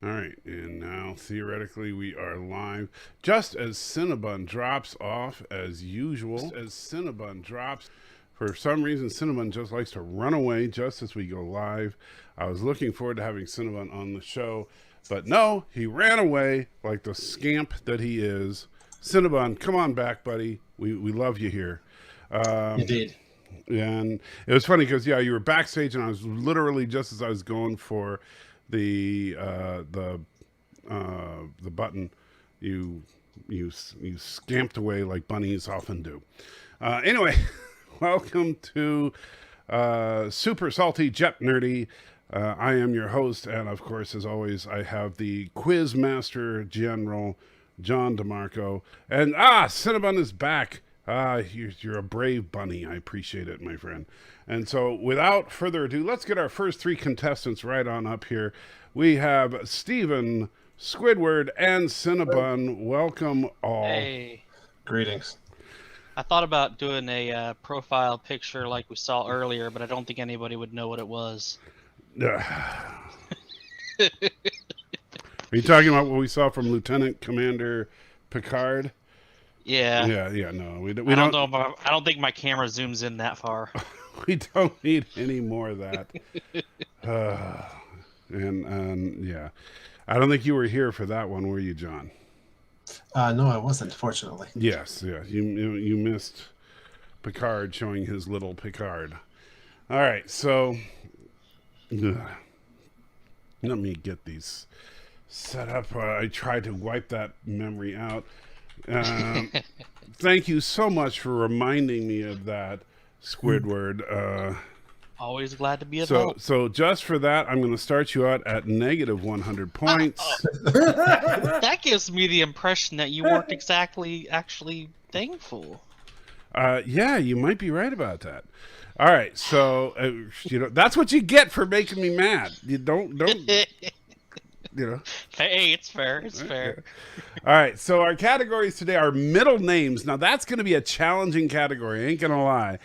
All right, and now theoretically we are live. Just as Cinnabon drops off as usual, for some reason Cinnabon just likes to run away just as we go live. I was looking forward to having Cinnabon on the show, but no, he ran away like the scamp that he is. Cinnabon, come on back, buddy. We love you here. Indeed. And it was funny because you were backstage, and I was literally just as I was going for the button, you scamped away like bunnies often do. Anyway, welcome to Super-Salty-JeopNERDy. I am your host, and of course, as always, I have the Quiz Master General John DeMarco, and Cinnabon is back. You're a brave bunny. I appreciate it, my friend. And so, without further ado, let's get our first three contestants right on up here. We have Stephen, Squidward, and Cinnabon. Welcome all. Hey. Greetings. I thought about doing a profile picture like we saw earlier, but I don't think anybody would know what it was. Are you talking about what we saw from Lieutenant Commander Picard? Yeah. No, we don't. I don't think my camera zooms in that far. We don't need any more of that. Yeah, I don't think you were here for that one, were you, John? No, I wasn't, fortunately. Yes, yeah. You missed Picard showing his little Picard. All right, so let me get these set up. I tried to wipe that memory out. Thank you so much for reminding me of that, Squidward. Always glad to be a help. So just for that, I'm going to start you out at negative 100 points. That gives me the impression that you weren't actually thankful. Yeah, you might be right about that. All right, so that's what you get for making me mad. You don't. Hey, it's fair. It's fair. All right, so our categories today are middle names. Now, that's going to be a challenging category, I ain't going to lie,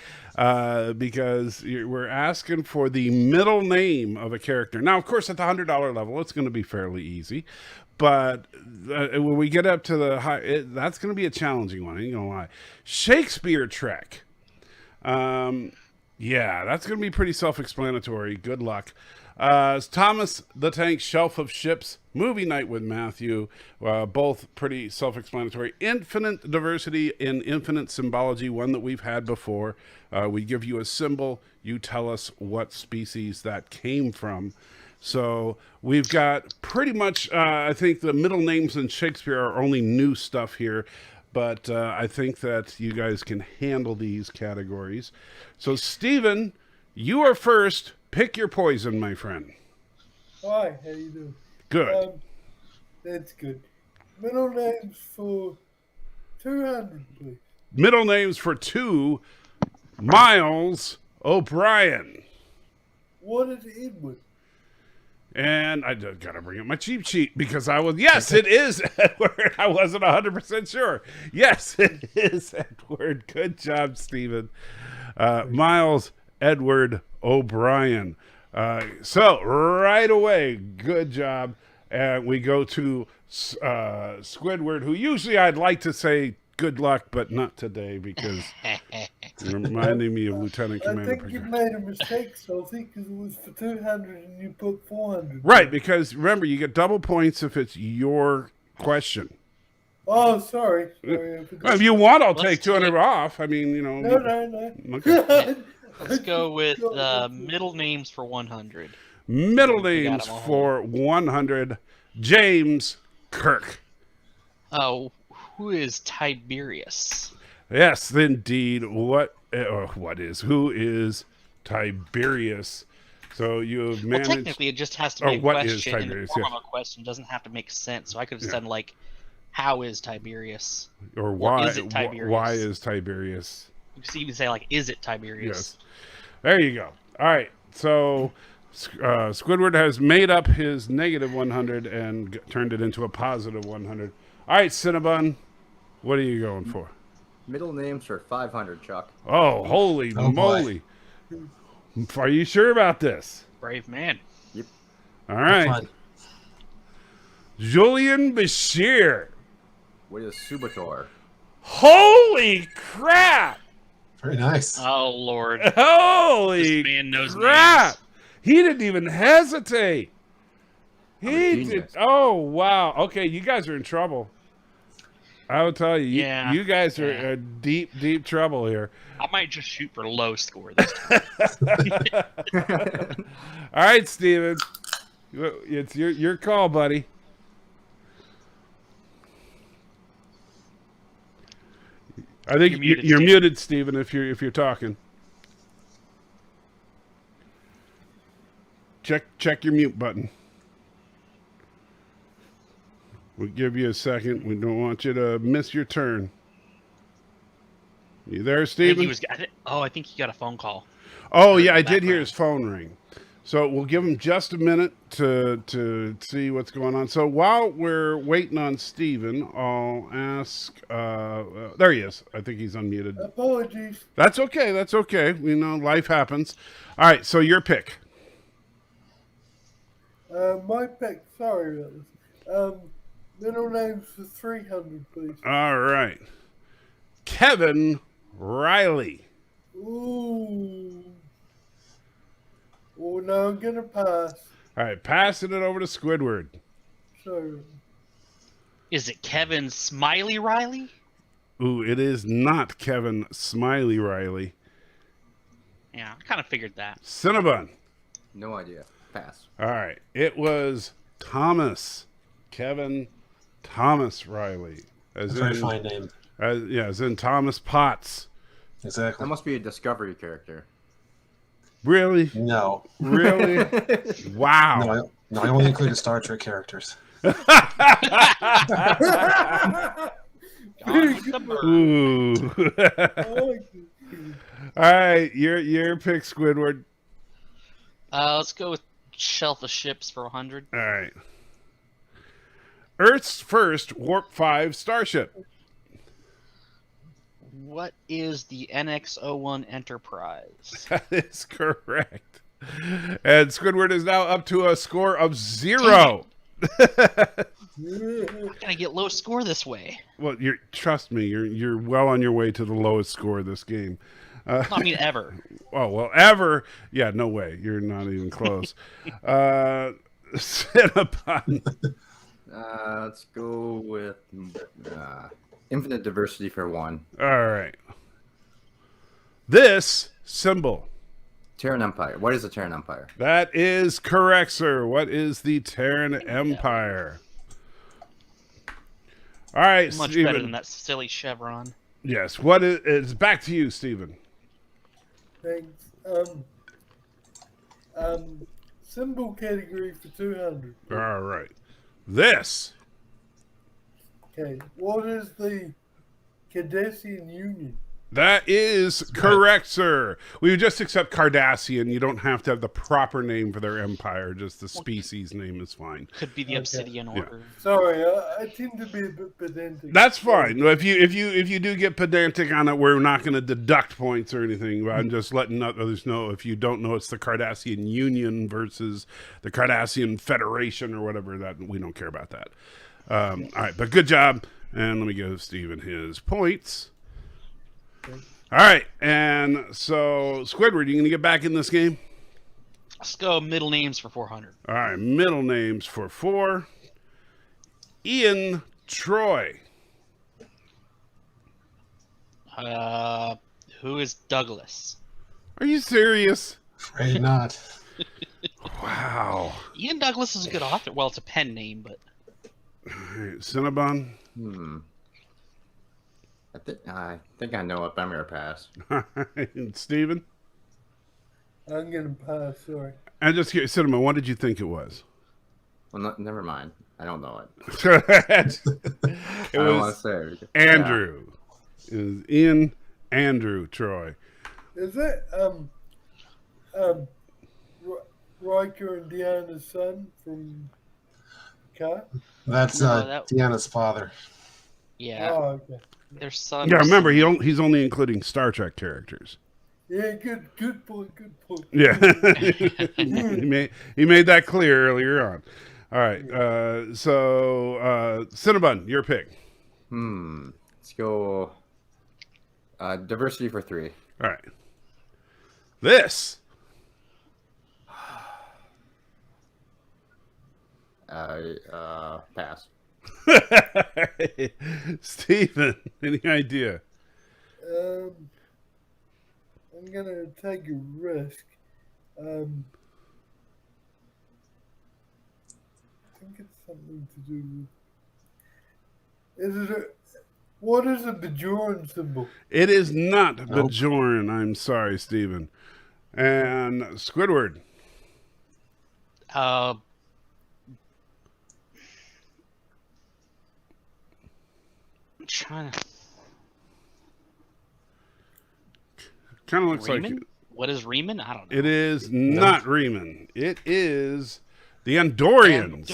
because we're asking for the middle name of a character. Now, of course, at the $100 level, it's going to be fairly easy, but when we get up to the high, that's going to be a challenging one, I ain't going to lie. Shakespeare Trek. Yeah, that's going to be pretty self-explanatory. Good luck. Thomas the Tank Shelf of Ships, Movie Night with Matthew, both pretty self-explanatory. Infinite Diversity in Infinite Symbology, one that we've had before. We give you a symbol, you tell us what species that came from. So we've got pretty much, I think the middle names in Shakespeare are only new stuff here, but I think that you guys can handle these categories. So Stephen, you are first. Pick your poison, my friend. Hi, how you doing? Good. That's good. Middle names for 200, please. Middle names for 2, Miles O'Brien. What is Edward? And I just got to bring up my cheat sheet because yes, it is Edward. I wasn't 100% sure. Yes, it is Edward. Good job, Stephen. Miles Edward O'Brien. So right away, good job. And we go to Squidward, who usually I'd like to say good luck, but not today because you're reminding me of Lieutenant Commander. I think you made a mistake, Sophie, because it was for 200 and you put 400. Right, because remember, you get double points if it's your question. Oh, sorry. If you want, I'll take 200 off. I mean, No. Okay. Let's go with middle names for 100. Middle names for 100. James Kirk. Oh, who is Tiberius? Yes, indeed. Who is Tiberius? So you have managed. Well, technically, it just has to be a what question is in the Tiberius? form of a question. It doesn't have to make sense. So I could have said how is Tiberius? Or why is it Tiberius? Why is Tiberius? You could even say is it Tiberius? Yes. There you go. All right. So Squidward has made up his negative 100 and turned it into a positive 100. All right, Cinnabon, what are you going for? Middle names for 500, Chuck. Oh, holy moly. Are you sure about this? Brave man. Yep. All right. Julian Bashir. What is Subator? Holy crap! Very nice. Oh Lord. Holy This man knows crap! names. He didn't even hesitate. I'm a He did. genius. Oh wow. Okay, you guys are in trouble. I will tell you. Yeah, You guys are yeah. in deep trouble here. I might just shoot for low score this time. All right, Steven. It's your call, buddy. I think you're muted, Steven, if you're talking. Check your mute button. We'll give you a second. We don't want you to miss your turn. You there, Steven? I think he got a phone call. Oh yeah, I did hear his phone ring. So we'll give him just a minute to see what's going on. So while we're waiting on Steven, I'll ask. There he is. I think he's unmuted. Apologies. That's okay. That's okay. We know life happens. All right. So your pick. My pick. Sorry about this. Middle names for 300, please. All right. Kevin Riley. Ooh. Oh, no, I'm gonna pass. All right. Passing it over to Squidward. Sorry. Is it Kevin Smiley Riley? Ooh, it is not Kevin Smiley Riley. Yeah, I kind of figured that. Cinnabon. No idea. Pass. All right. It was Thomas. Kevin Thomas Riley. That's a very fine name. As in Thomas Potts. Exactly. That must be a Discovery character. Really? No. Really? Wow. No, I only included Star Trek characters. Ooh. Oh, All right, your pick, Squidward. Let's go with Shelf of Ships for 100. All right. Earth's first Warp 5 starship. What is the NX-01 Enterprise? That is correct. And Squidward is now up to a score of 0. How can I get low score this way? Well, trust me, you're well on your way to the lowest score of this game. I mean, ever. Oh, well, ever. Yeah, no way. You're not even close. Cinnabon. Let's go with infinite diversity for 1. All right. This symbol. Terran Empire. What is the Terran Empire? That is correct, sir. What is the Terran Empire? All right, Much Steven. better than that silly chevron. Yes. What is? It's back to you, Steven. thanks. Symbol category for 200. All right. This. Okay. What is the Cardassian Union? That is correct, sir. We would just accept Cardassian. You don't have to have the proper name for their empire. Just the species name is fine. Could be the Okay. Obsidian Order. Sorry, I tend to be a bit pedantic. That's fine. If you do get pedantic on it, we're not going to deduct points or anything. I'm just letting others know. If you don't know, it's the Cardassian Union versus the Cardassian Federation or whatever. That we don't care about that. All right, but good job. And let me give Steven his points. All right, and so Squidward, you going to get back in this game? Let's go middle names for 400. All right, middle names for 4. Ian Troy. Who is Douglas? Are you serious? Afraid not. Wow. Ian Douglas is a good author. Well, it's a pen name, but All right, Cinnabon. I think I know it, but I'm going to pass. All right, Steven. I'm gonna pass. Sorry. And just here, Cinnamon, what did you think it was? Well, never mind. I don't know it. It I don't want was to say. Andrew. It was Ian Andrew Troy. Is it Riker and Deanna's son from Car? That's No, that- Deanna's father. yeah, Oh, okay. their son. Yeah, remember, he's only including Star Trek characters. Yeah, good point. Yeah. he made that clear earlier on. All right. So Cinnabon, your pick. Let's go. Diversity for 3. All right. This. Pass. Steven, any idea? I'm gonna take a risk. I think it's something to do with. What is a Bajoran symbol? It is not Bajoran. I'm sorry, Steven. And Squidward. I'm trying to. Kind of looks Riemann? like What is Riemann? I don't know. it is not Riemann. It is the Andorians.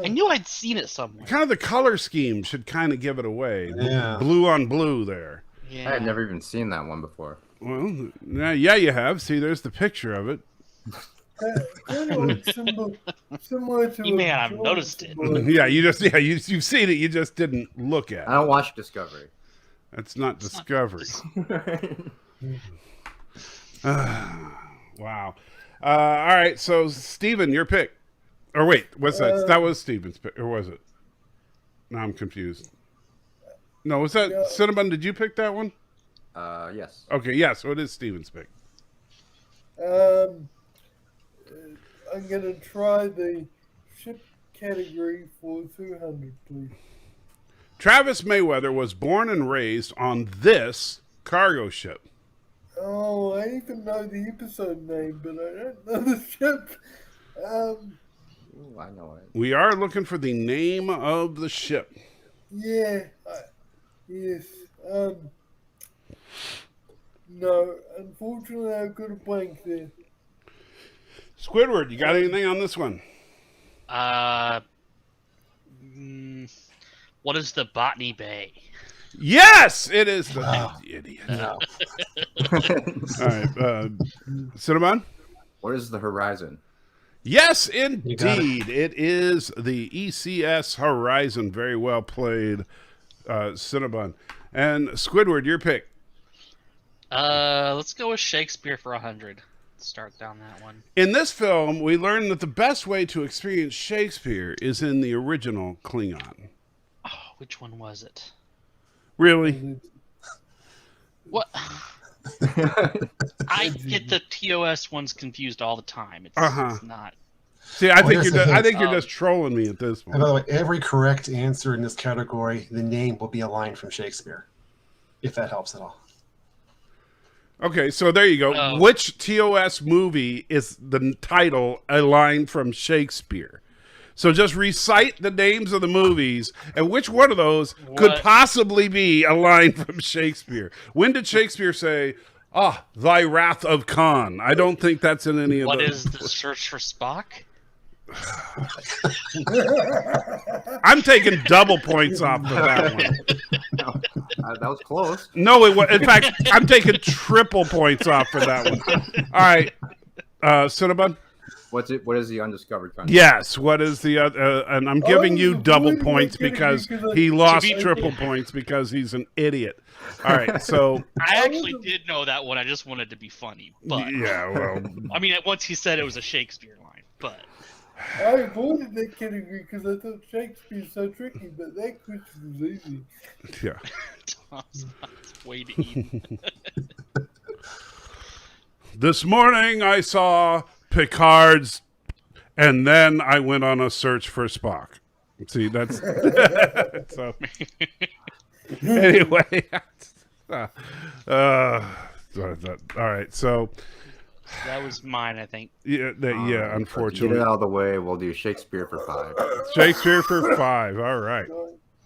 I knew I'd seen it somewhere. Kind of the color scheme should kind of give it away. Yeah. Blue on blue there. Yeah. I had never even seen that one before. Well, yeah, you have. See, there's the picture of it. Kind of like similar to. You may not have Bajoran noticed it. symbol. You've seen it. You just didn't look at I it. don't watch Discovery. That's not Discovery. Wow. All right. So, Steven, your pick. Or wait, what's that? That was Steven's pick, or was it? Now I'm confused. No, was that Cinnabon? Did you pick that one? Yes. Okay, yeah. So it is Steven's pick. I'm gonna try the ship category for 200, please. Travis Mayweather was born and raised on this cargo ship. Oh, I even know the episode name, but I don't know the ship. Ooh, I know it. We are looking for the name of the ship. Yeah, yes. No, unfortunately, I've got a blank there. Squidward, you got anything on this one? What is the Botany Bay? Yes, it is the idiot. No. All right, Cinnamon? What is the Horizon? Yes, got indeed. It is the ECS Horizon. Very well played, Cinnabon. And Squidward, your pick. Let's go with Shakespeare for 100. Start down that one. In this film, we learn that the best way to experience Shakespeare is in the original Klingon. Oh, which one was it? Really? What? I get the TOS ones confused all the time. It's not. See, I think here's you're. the I hint. think you're just trolling me at this And by point. the way, every correct answer in this category, the name will be a line from Shakespeare, if that helps at all. Okay, so there you go. Oh. Which TOS movie is the title a line from Shakespeare? So just recite the names of the movies, and which one of those could What? possibly be a line from Shakespeare? When did Shakespeare say, "Ah, thy wrath of Khan"? I don't think that's in any of What those. is the search for Spock? I'm taking double points off for that one. That was close. No, it was. In fact, I'm taking triple points off for that one. All right, Cinnabon? What is the undiscovered country? Yes. What is the other? And I'm giving you double really points kidding me because because he lost To be- triple points because he's an idiot. All right. So I actually did know that one. I just wanted to be funny. But yeah. Well. I mean, once he said it was a Shakespeare line, but I avoided that category because I thought Shakespeare's so tricky, but that question was easy. Yeah. Tom's on his way to eat. This morning I saw Picard's, and then I went on a search for Spock. See, that's so. Anyway. All right. So. That was mine, I think. Yeah, To get unfortunately. it out of the way, we'll do Shakespeare for 5. Shakespeare for 5. All right.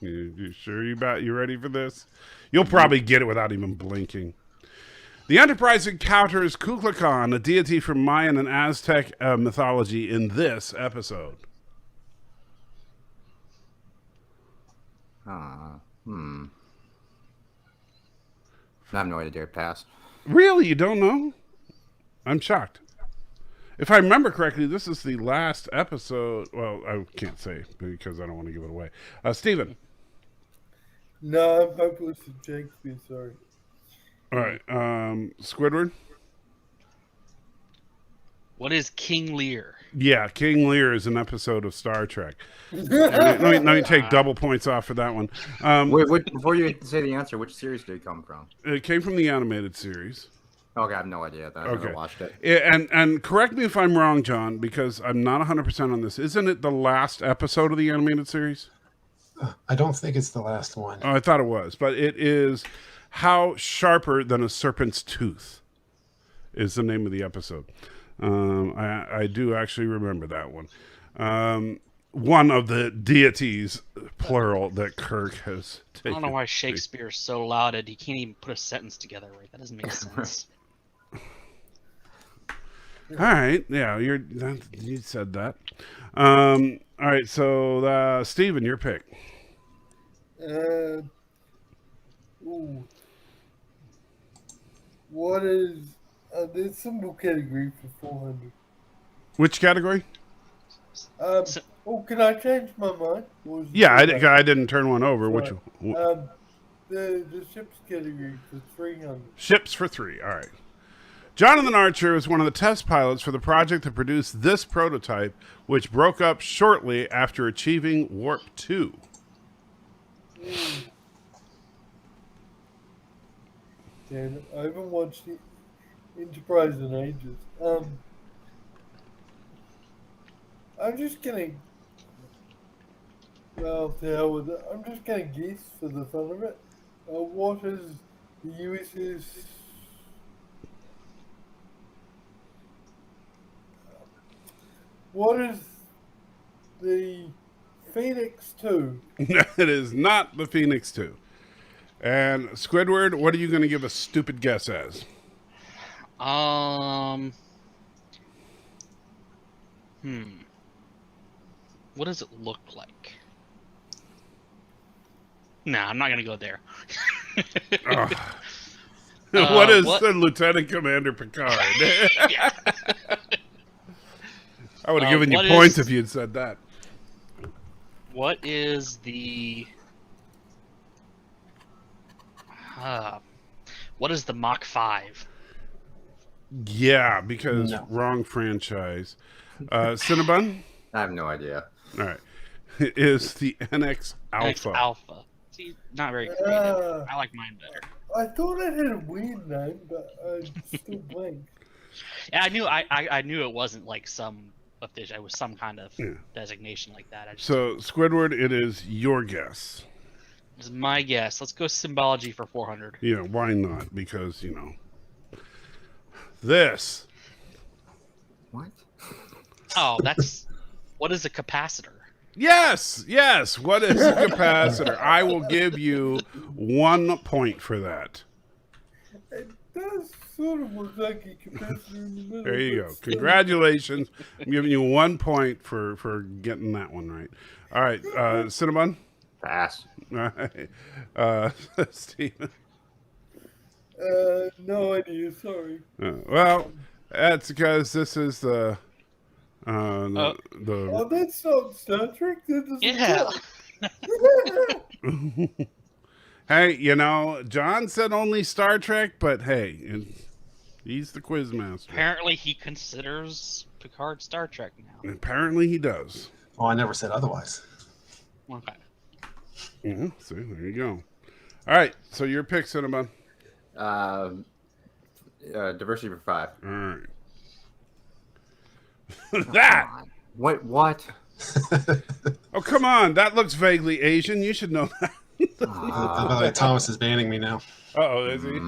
You sure you ready for this? You'll probably get it without even blinking. The Enterprise encounters Kukulkan, a deity from Mayan and Aztec mythology, in this episode. I have no idea. Pass. Really? You don't know? I'm shocked. If I remember correctly, this is the last episode. Well, I can't say because I don't want to give it away. Steven. No, I'm hopeless at Shakespeare. Sorry. All right. Squidward. What is King Lear? Yeah, King Lear is an episode of Star Trek. let me take double points off for that one. Wait, before you say the answer, which series did it come from? It came from the animated series. Okay, I have no idea. I never watched it. And correct me if I'm wrong, John, because I'm not 100% on this. Isn't it the last episode of the animated series? I don't think it's the last one. Oh, I thought it was, but it is How Sharper Than a Serpent's Tooth is the name of the episode. I do actually remember that one. One of the deities, plural, that Kirk has taken. I don't know why Shakespeare's so lauded. He can't even put a sentence together right. That doesn't make sense. All right, yeah, you said that. All right, so Steven, your pick. What is the symbol category for 400? Which category? Can I change my mind? Yeah, I didn't turn one over. Right. Which? The ships category for 300. Ships for 3. All right. Jonathan Archer was one of the test pilots for the project that produced this prototype, which broke up shortly after achieving Warp 2. Damn it, I haven't watched the Enterprise in ages. I'm just gonna. Well, to hell with it. I'm just gonna guess for the fun of it. What is the USS? What is the Phoenix 2? It is not the Phoenix 2. And Squidward, what are you going to give a stupid guess as? What does it look like? Nah, I'm not gonna go there. What is the Lieutenant Commander Picard? Yeah. I would have given you points if you had said that. What is the what is the Mach 5? Yeah, because wrong franchise. Cinnabon? I have no idea. All right. It is the NX Alpha. NX Alpha. See, not very creative. I like mine better. I thought it had a weird name, but I'm still blank. Yeah, I knew it wasn't like some official. It was some kind of designation like that. So, Squidward, it is your guess. This is my guess. Let's go symbology for 400. Yeah, why not? Because, this. What? Oh, that's... What is a capacitor? Yes. What is a capacitor? I will give you 1 point for that. It does sort of look like a capacitor in the middle. There you go. Congratulations. I'm giving you 1 point for getting that one right. All right, Cinnamon? Pass. All right. Steven? No idea, sorry. Well, that's because this is the Oh, that's not Star Trek? That doesn't Yeah. Hey, John said only Star Trek, but hey, he's the quiz master. Apparently he considers Picard Star Trek now. Apparently he does. Oh, I never said otherwise. Okay. Yeah, see, there you go. All right, so your pick, Cinnamon. Diversity for 5. All right. That. Wait, what? Oh, come on. That looks vaguely Asian. You should know that. By the way, Thomas is banning me now. Uh-oh, is he?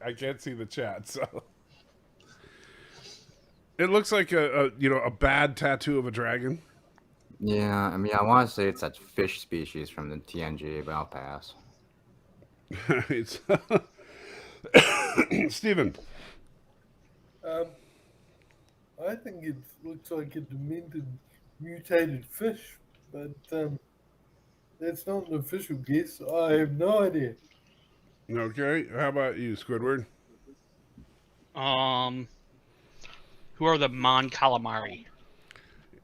I can't see the chat, so. It looks like a bad tattoo of a dragon. Yeah, I mean, I want to say it's that fish species from the TNG, but I'll pass. It's Steven. I think it looks like a demented, mutated fish, but that's not an official guess. I have no idea. Okay, how about you, Squidward? Who are the Mon Calamari?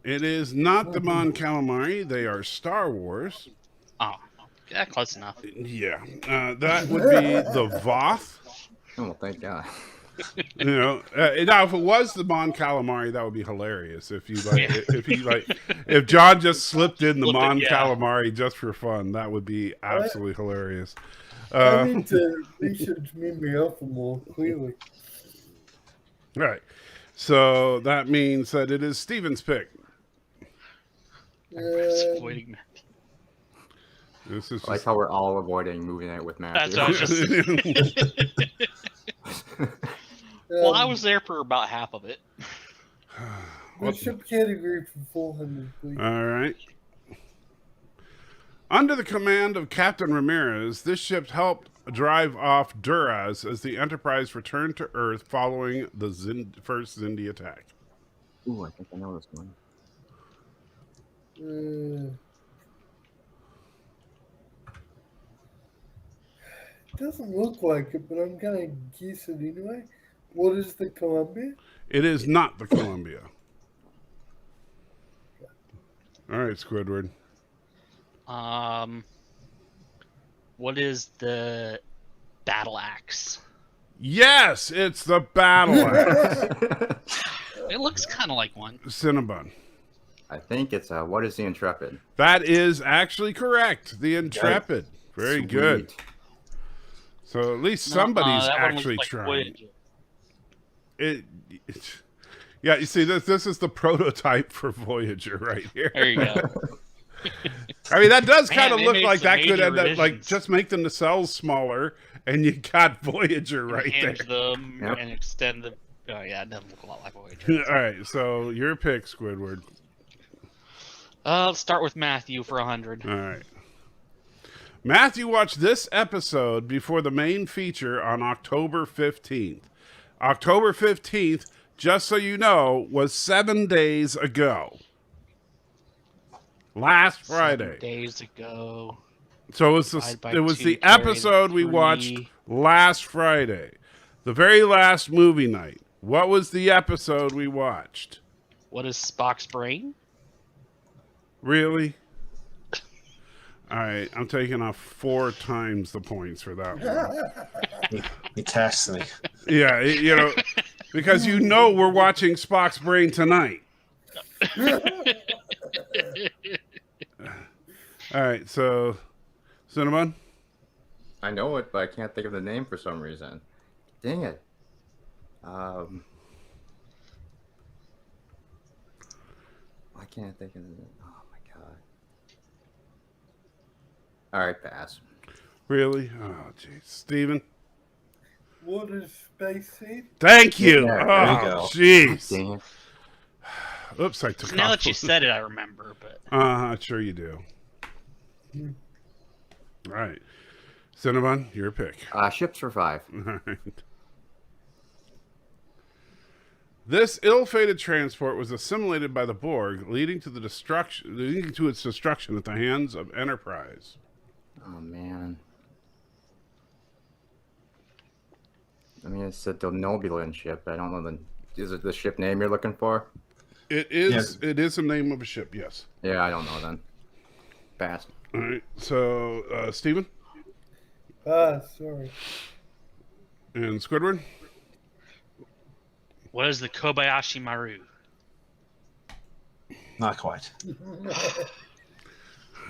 It is not the Mon Calamari. They are Star Wars. Oh, yeah, close enough. Yeah. That would be the Voth. Oh, thank God. You know, now if it was the Mon Calamari, that would be hilarious. If if John just slipped in the Mon Calamari just for fun, that would be absolutely hilarious. I need to research Memory Alpha more clearly. Right. So that means that it is Steven's pick. Avoiding Matthew. This is I like how we're all avoiding movie night with Matthew. That's what I was just. Well, I was there for about half of it. The ship category for 400, please. All right. Under the command of Captain Ramirez, this ship helped drive off Duras as the Enterprise returned to Earth following the first Xindi attack. Ooh, I think I know this one. It doesn't look like it, but I'm gonna guess it anyway. What is the Columbia? It is not the Columbia. All right, Squidward. What is the Battle Axe? Yes, it's the Battle Axe. It looks kind of like one. Cinnabon. I think it's what is the Intrepid? That is actually correct. The Intrepid. Very Sweet. good. So at least somebody's that one looks actually like trying. Voyager. Yeah, you see, this is the prototype for Voyager right here. There you go. I mean, that does kind of they look made like some that could major end up, like, revisions. just make them the cells smaller, and you got Voyager right Change there. them Yep. and extend the. Oh yeah, it doesn't look a lot like Voyager. All right, so your pick, Squidward. Let's start with Matthew for 100. All right. Matthew watched this episode before the main feature on October 15th. October 15th, just so you know, was 7 days ago. Last Friday. 7 days ago. So it was two, the carry episode we 3. watched last Friday. The very last movie night. What was the episode we watched? What is Spock's brain? Really? All right, I'm taking off 4 times the points for that one. He tests me. Yeah, you know, because you know we're watching Spock's brain tonight. All right, so Cinnamon? I know it, but I can't think of the name for some reason. Dang it. Why can't I think of the name? Oh my God. All right, pass. Really? Oh, jeez. Steven? What is Space Seed? Thank you. Yeah, there you Oh, go. jeez. Dang it. Oops, I took Now off. that you said it, I remember. But Sure you do. All right. Cinnabon, your pick. Ships for 5. All right. This ill-fated transport was assimilated by the Borg, leading to its destruction at the hands of Enterprise. Oh man. I mean, it's a Denobulan ship. I don't know is it the ship name you're looking for? It is. Yeah. It is the name of a ship. Yes. Yeah, I don't know then. Pass. All right. So, Steven Sorry. and Squidward. what is the Kobayashi Maru? Not quite.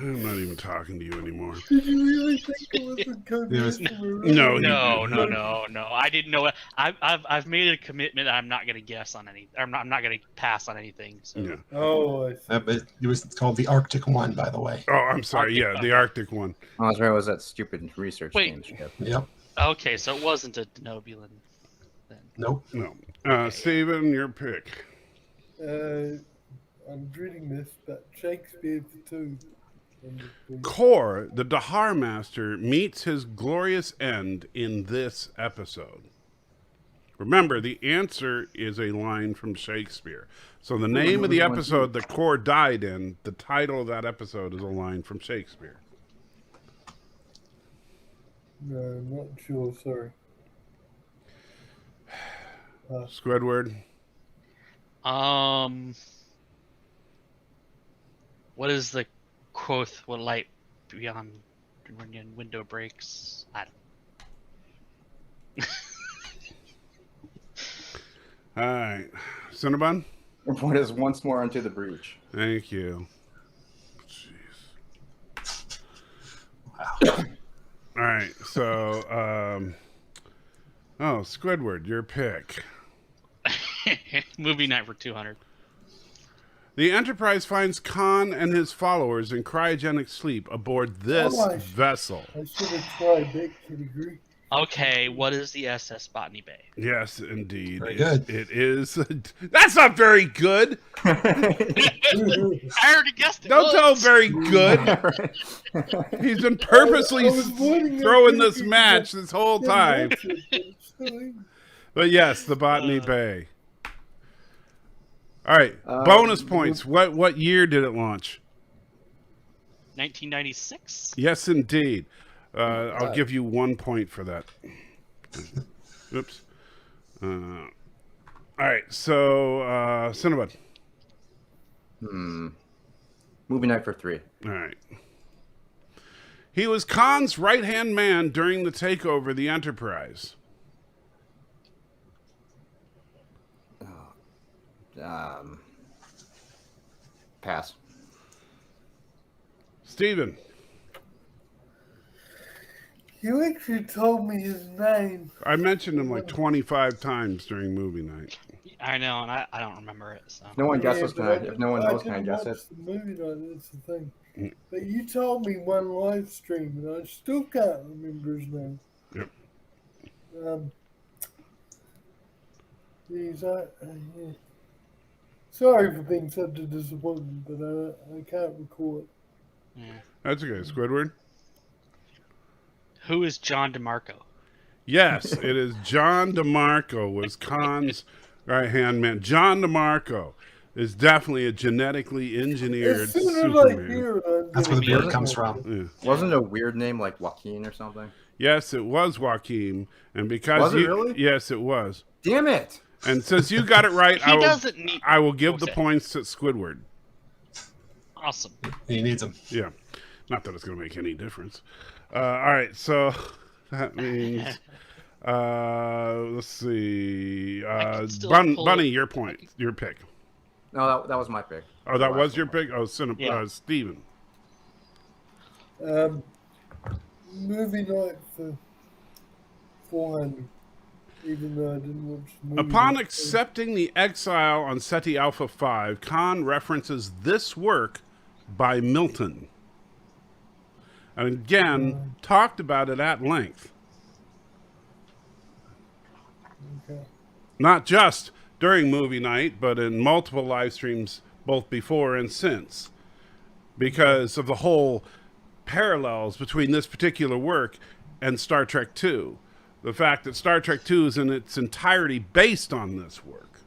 I'm not even talking to you anymore. Did you really think it was a It was- No, No. I didn't know it. I've made a commitment. I'm not going to guess on any. I'm not going to pass on anything. So. Yeah. Oh, I see. But it was called the Arctic One, by the way. Oh, I'm sorry. Yeah, the Arctic one. Oh, that's right. It was that stupid research Wait. team ship. Yep. Okay, so it wasn't a Denobulan. Nope. No. Steven, your pick. I'm reading this, but Shakespeare too. Kor, the Dahar Master, meets his glorious end in this episode. Remember, the answer is a line from Shakespeare. So the name of the episode that Kor died in, the title of that episode is a line from Shakespeare. No, I'm not sure. Sorry. Squidward. What is the quote? What light beyond when your window breaks? I don't. All right. Cinnabon? What is once more into the breach? Thank you. Wow. All right. So, Squidward, your pick. Movie night for 200. The Enterprise finds Khan and his followers in cryogenic sleep aboard this vessel. I should have tried that category. Okay, what is the SS Botany Bay? Yes, indeed. Very good. It is. That's not very good. I already guessed it. Don't tell him very good. He's been purposely I was wondering throwing if this you match could- this whole Yeah, time. that's it, but it's still- But yes, the Botany Bay. All right, bonus points. What year did it launch? 1996. Yes, indeed. I'll give you 1 point for that. Oops. All right, so Cinnabon. Movie night for 3. All right. He was Khan's right-hand man during the takeover of the Enterprise. Pass. Steven. You actually told me his name. I mentioned him like 25 times during movie night. I know, and I don't remember it. So. If no one guesses, but if no one knows, can I didn't guess it? watch the movie night, that's the thing. But you told me one live stream, and I still can't remember his name. Yep. Geez, yeah. Sorry for being such a disappointment, but I can't recall it. Yeah. That's okay. Squidward? Who is John DeMarco? Yes, it is John DeMarco was Khan's right-hand man. John DeMarco is definitely a genetically engineered As soon as I Superman. hear it, I'm That's where the gonna beard get comes it. from. Yeah. Wasn't it a weird name like Joaquin or something? Yes, it was Joaquin, and because Was it you, really? yes, it was. Damn it! And since you got it right, He doesn't need. I will give the Okay. points to Squidward. Awesome. He needs them. Yeah, not that it's going to make any difference. All right, so that means let's see. can still pull Bunny, it. your point, your pick. No, that was my pick. Oh, that was your pick. Oh, Yeah. Steven. Movie night for 400. Even though I didn't watch the movie. Upon night. accepting the exile on SETI Alpha 5, Khan references this work by Milton. And again, talked about it at length. Okay. Not just during movie night, but in multiple live streams, both before and since. Because of the whole parallels between this particular work and Star Trek II. The fact that Star Trek II is in its entirety based on this work.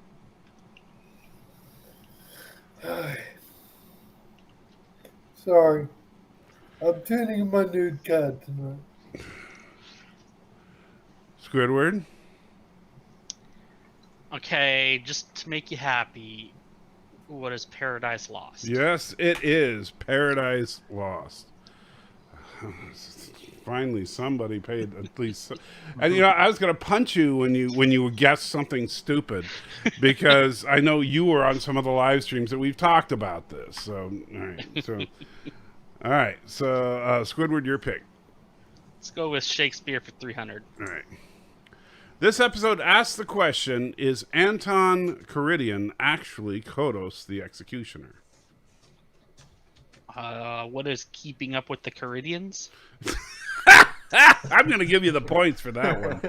Sorry. I'm turning in my nude card tonight. Squidward? Okay, just to make you happy, what is Paradise Lost? Yes, it is Paradise Lost. Finally, somebody paid at least. And I was going to punch you when you guessed something stupid, because I know you were on some of the live streams that we've talked about this. So all right. So Squidward, your pick. Let's go with Shakespeare for 300. All right. This episode asks the question: is Anton Caridian actually Kodos the Executioner? What is Keeping Up with the Caridians? I'm going to give you the points for that one.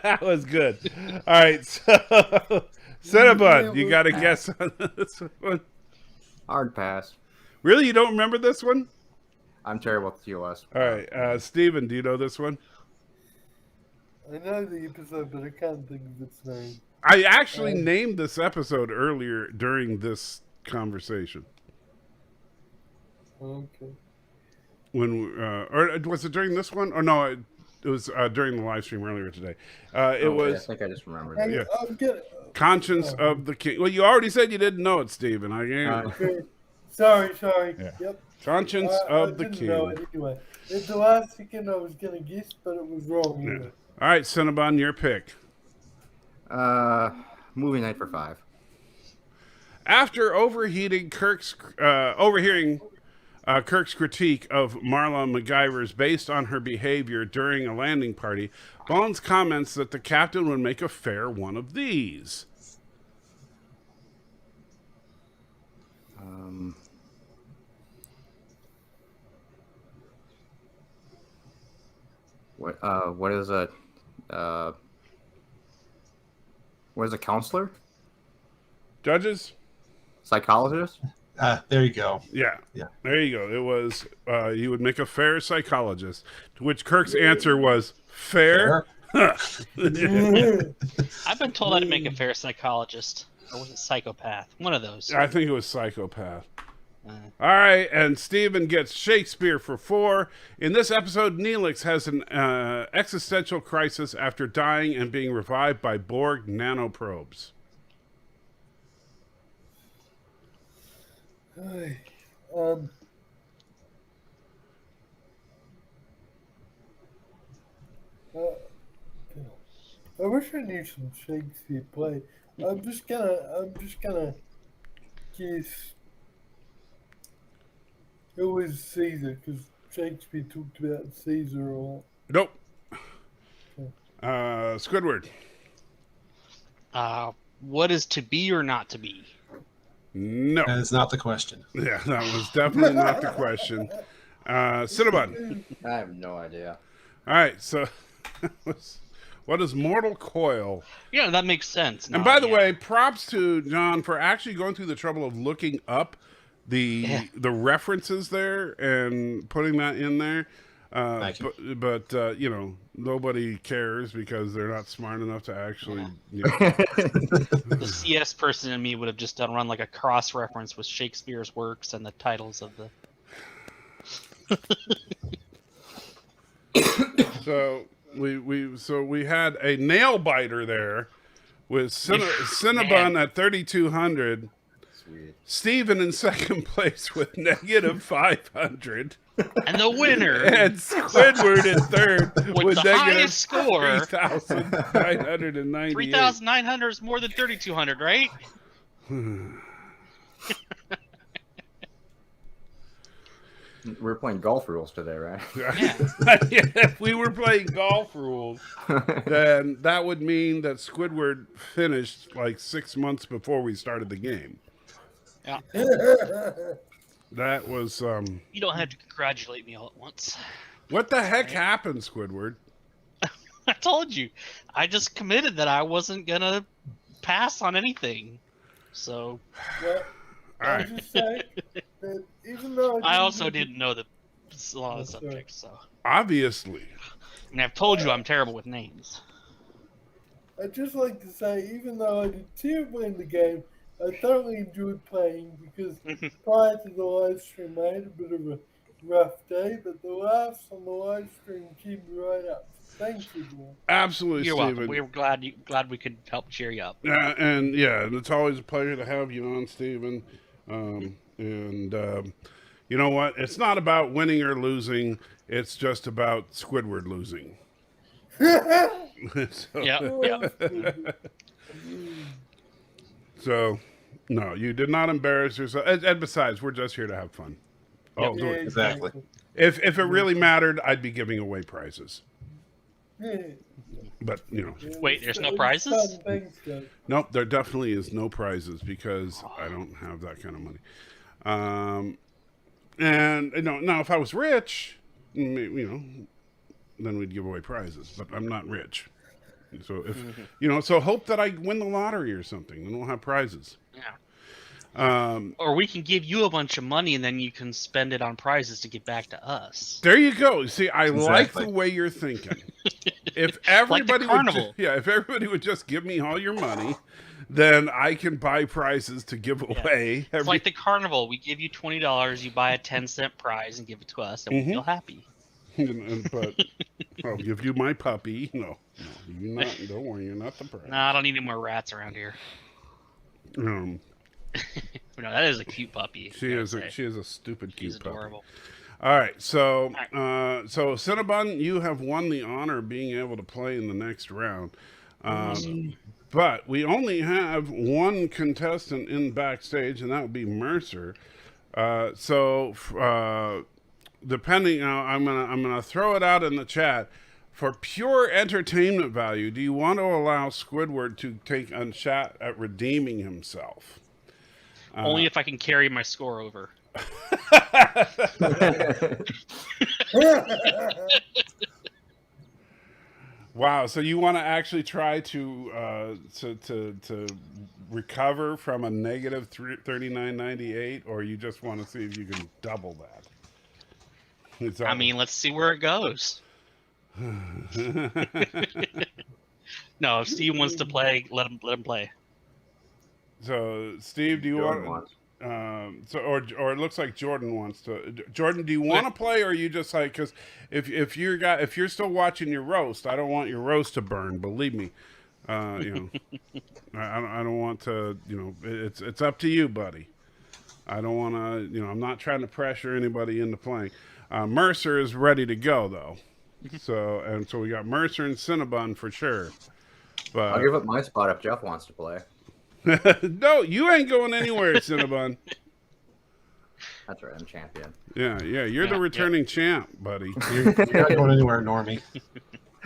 That was good. All right, so Cinnabon, you got a guess on this one? Hard pass. Really, you don't remember this one? I'm terrible at TOS. All right, Steven, do you know this one? I know the episode, but I can't think of its name. I actually named this episode earlier during this conversation. Okay. When or was it during this one? Or no, it was during the live stream earlier today. It was. I think I just remembered Hey, that. Yeah. I'm getting, Conscience of the King. Well, you already said you didn't know it, Stephen. I can't. Okay. Sorry. Yeah. Yep. Conscience I of the didn't know King. it anyway. At the last second, I was gonna guess, but it was wrong. Yeah. Anyway. All right, Cinnabon, your pick. Movie night for 5. After overhearing Kirk's critique of Marla MacGyver's based on her behavior during a landing party, Bones comments that the captain would make a fair one of these. What is a counselor? Judges? Psychologist? There you go. Yeah. Yeah. There you go. It was, you would make a fair psychologist, to which Kirk's answer was, fair? I've been told I'd make a fair psychologist. Or was it psychopath? One of those. I think it was psychopath. All right, and Steven gets Shakespeare for 4. In this episode, Neelix has an existential crisis after dying and being revived by Borg nanoprobes. Hi. I wish I knew some Shakespeare play. I'm just gonna guess it was Caesar, because Shakespeare talked about Caesar a lot. Nope. Squidward. What is to be or not to be? No. That is not the question. Yeah, that was definitely not the question. Cinnabon. I have no idea. All right, so what is mortal coil? Yeah, that makes sense. And by the way, props to John for actually going through the trouble of looking up the references there and putting that in there. Thank you. But you know, nobody cares because they're not smart enough to actually. You know. The CS person in me would have just run like a cross reference with Shakespeare's works and the titles of the. So we had a nail biter there with Cinnabon at 3,200. Sweet. Steven in second place with negative 500. And the winner And Squidward in third with the negative highest score. 3,998. 3,900 is more than 3,200, right? We're playing golf rules today, right? Yeah. If we were playing golf rules, then that would mean that Squidward finished like 6 months before we started the game. Yeah. That was You don't have to congratulate me all at once. what the heck happened, Squidward? I told you. I just committed that I wasn't gonna pass on anything. So Well, All I right. just say that even though I also didn't know a lot of the subjects. So, Obviously. and I've told you I'm terrible with names. I'd just like to say, even though I did terribly in the game, I thoroughly enjoyed playing because prior to the live stream, I had a bit of a rough day, but the laughs on the live stream keep me right up. Thank you, everyone. Absolutely, You're Steven. welcome. We were glad we could help cheer you up. And it's always a pleasure to have you on, Steven. You know what? It's not about winning or losing. It's just about Squidward losing. So, Yeah. so, no, you did not embarrass yourself. And besides, we're just here to have fun. Oh, Yeah, Exactly. if it really mattered, I'd be giving away prizes. Yeah. But, you know, Wait, there's no It's prizes? fun, thanks, guys. nope, there definitely is no prizes because I don't have that kind of money. And you know, now if I was rich, you know, then we'd give away prizes. But I'm not rich, so if you know, so hope that I win the lottery or something, then we'll have prizes. Yeah. Or we can give you a bunch of money and then you can spend it on prizes to get back to us. there you go. See, I like Exactly. the way you're thinking. If everybody carnival. if everybody would just give me all your money, then I can buy prizes to give away. It's like the carnival. We give you $20, you buy a 10-cent prize and give it to us, and we feel happy. But I'll give you my puppy. No, you're not. Don't worry, you're not the prize. No, I don't need any more rats around here. Um, No, that is a cute puppy. she is a stupid cute She's puppy. adorable. All right, so so Cinnabon, you have won the honor of being able to play in the next round. But we only have one contestant in backstage, and that would be Mercer. Depending, I'm gonna throw it out in the chat. For pure entertainment value, do you want to allow Squidward to take a shot at redeeming himself? Only if I can carry my score over. Wow, so you want to actually try to recover from a negative 39.98, or you just want to see if you can double that? I mean, let's see where it goes. No, if Steve wants to play, let him play. So, Steve, do you Jordan want? wants. Or it looks like Jordan wants to. Jordan, do you want to play, or are you just like, because if you're still watching your roast, I don't want your roast to burn. Believe me, you know, I don't want to. You know, it's up to you, buddy. I don't want to. You know, I'm not trying to pressure anybody into playing. Mercer is ready to go though, so we got Mercer and Cinnabon for sure. But I'll give up my spot if Jeff wants to play. no, you ain't going anywhere, Cinnabon. That's right, I'm champion. Yeah, you're the returning champ, buddy. You're not going anywhere, Normie.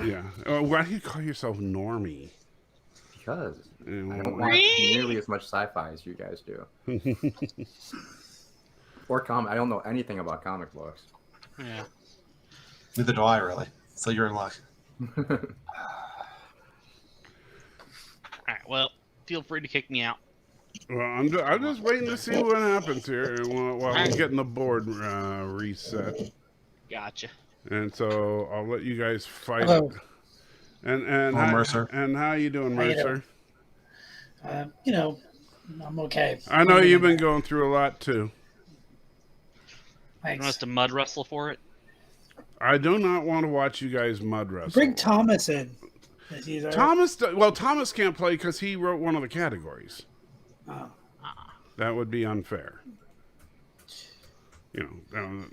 Yeah. Why do you call yourself Normie? Because I Yeah, don't watch nearly as much sci-fi as you guys do. Or I don't know anything about comic books. Yeah. Neither do I, really. So you're in luck. All right. Well, feel free to kick me out. Well, I'm just waiting to see what happens here while I'm getting the board reset. Gotcha. And so I'll let you guys fight Hello. it. And Mercer. And how you doing, How you Mercer? You know, I'm okay. I know you've been going through a lot too. You want us Thanks. to mud wrestle for it? I do not want to watch you guys mud wrestle. Bring Thomas in. Is he there? Thomas can't play because he wrote one of the categories. Oh. That would be unfair. You know.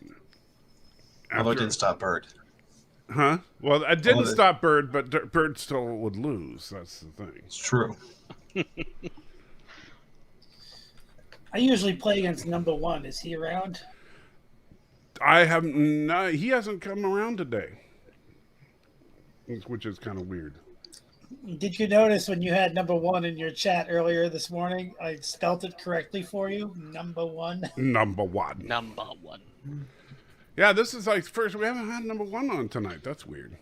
Although it didn't stop Bird. Huh? Well, I didn't Well, stop Bird, but Bird still would lose. That's the thing. It's true. I usually play against number one. Is he around? I have no. He hasn't come around today, which is kind of weird. Did you notice when you had number one in your chat earlier this morning? I spelt it correctly for you. Number one. Number one. Number one. Yeah, this is like first. We haven't had number one on tonight. That's weird.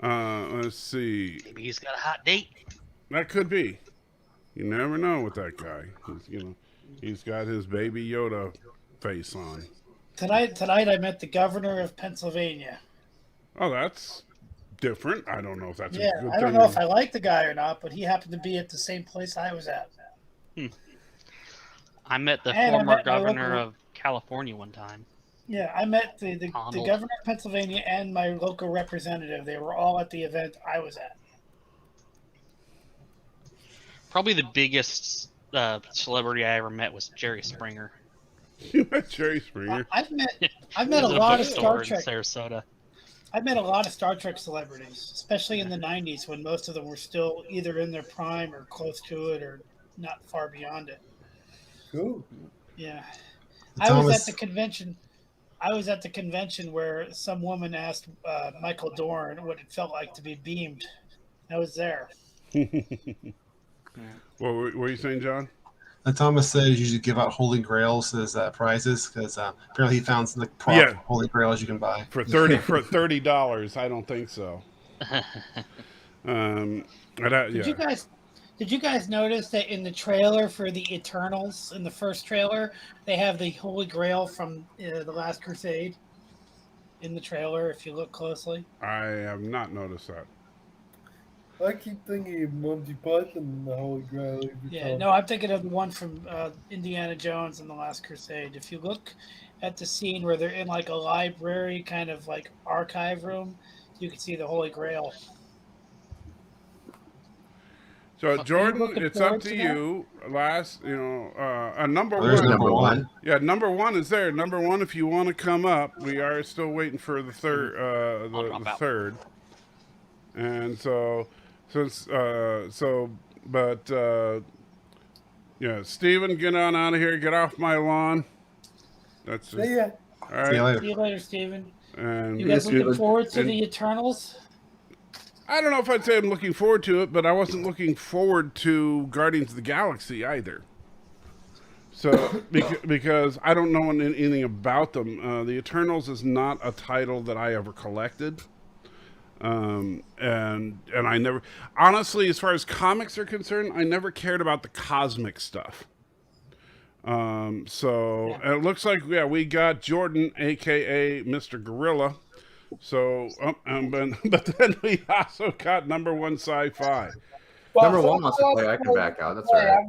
Let's see. Maybe he's got a hot date. That could be. You never know with that guy. He's got his baby Yoda face on. Tonight I met the governor of Pennsylvania. Oh, that's different. I don't know if that's Yeah, a good I don't thing. know if I like the guy or not, but he happened to be at the same place I was at. I met the And I former met my governor local- of California one time. Yeah, I met the Arnold. governor of Pennsylvania and my local representative. They were all at the event I was at. Probably the biggest celebrity I ever met was Jerry Springer. You met Jerry Springer. I've met He a was at lot of bookstore Star in Trek. Sarasota. I've met a lot of Star Trek celebrities, especially in the '90s when most of them were still either in their prime or close to it or not far beyond it. Cool. Yeah, Thomas, I was at the convention. I was at the convention where some woman asked Michael Dorn what it felt like to be beamed. I was there. What were you saying, John? Thomas says you should give out Holy Grails as prizes because apparently he found some prop Yeah. Holy Grails you can buy. For $30, I don't think so. Yeah. Did you guys notice that in the trailer for the Eternals, in the first trailer, they have the Holy Grail from the Last Crusade in the trailer? If you look closely, I have not noticed that. I keep thinking of Monty Python and the Holy Grail every Yeah, time. no, I'm thinking of the one from Indiana Jones and the Last Crusade. If you look at the scene where they're in like a library, kind of like archive room, you can see the Holy Grail. So Jordan, looking it's up forward to to that? you. Last, number Oh, there's one. number one. Yeah, number one is there. Number one, if you want to come up, we are still waiting for the third. I'll drop The out. third. And so, yeah, Steven, get on out of here. Get off my lawn. That's See ya. all See you right. later. See you later, Steven. And You guys looking Steven. forward to And- the Eternals? I don't know if I'd say I'm looking forward to it, but I wasn't looking forward to Guardians of the Galaxy either. So, because I don't know anything about them, the Eternals is not a title that I ever collected, and I never, honestly, as far as comics are concerned, I never cared about the cosmic stuff. And it looks like we got Jordan, aka Mr. Gorilla. So, but then we also got number one sci-fi. Number one wants to play. I can back out. That's all right.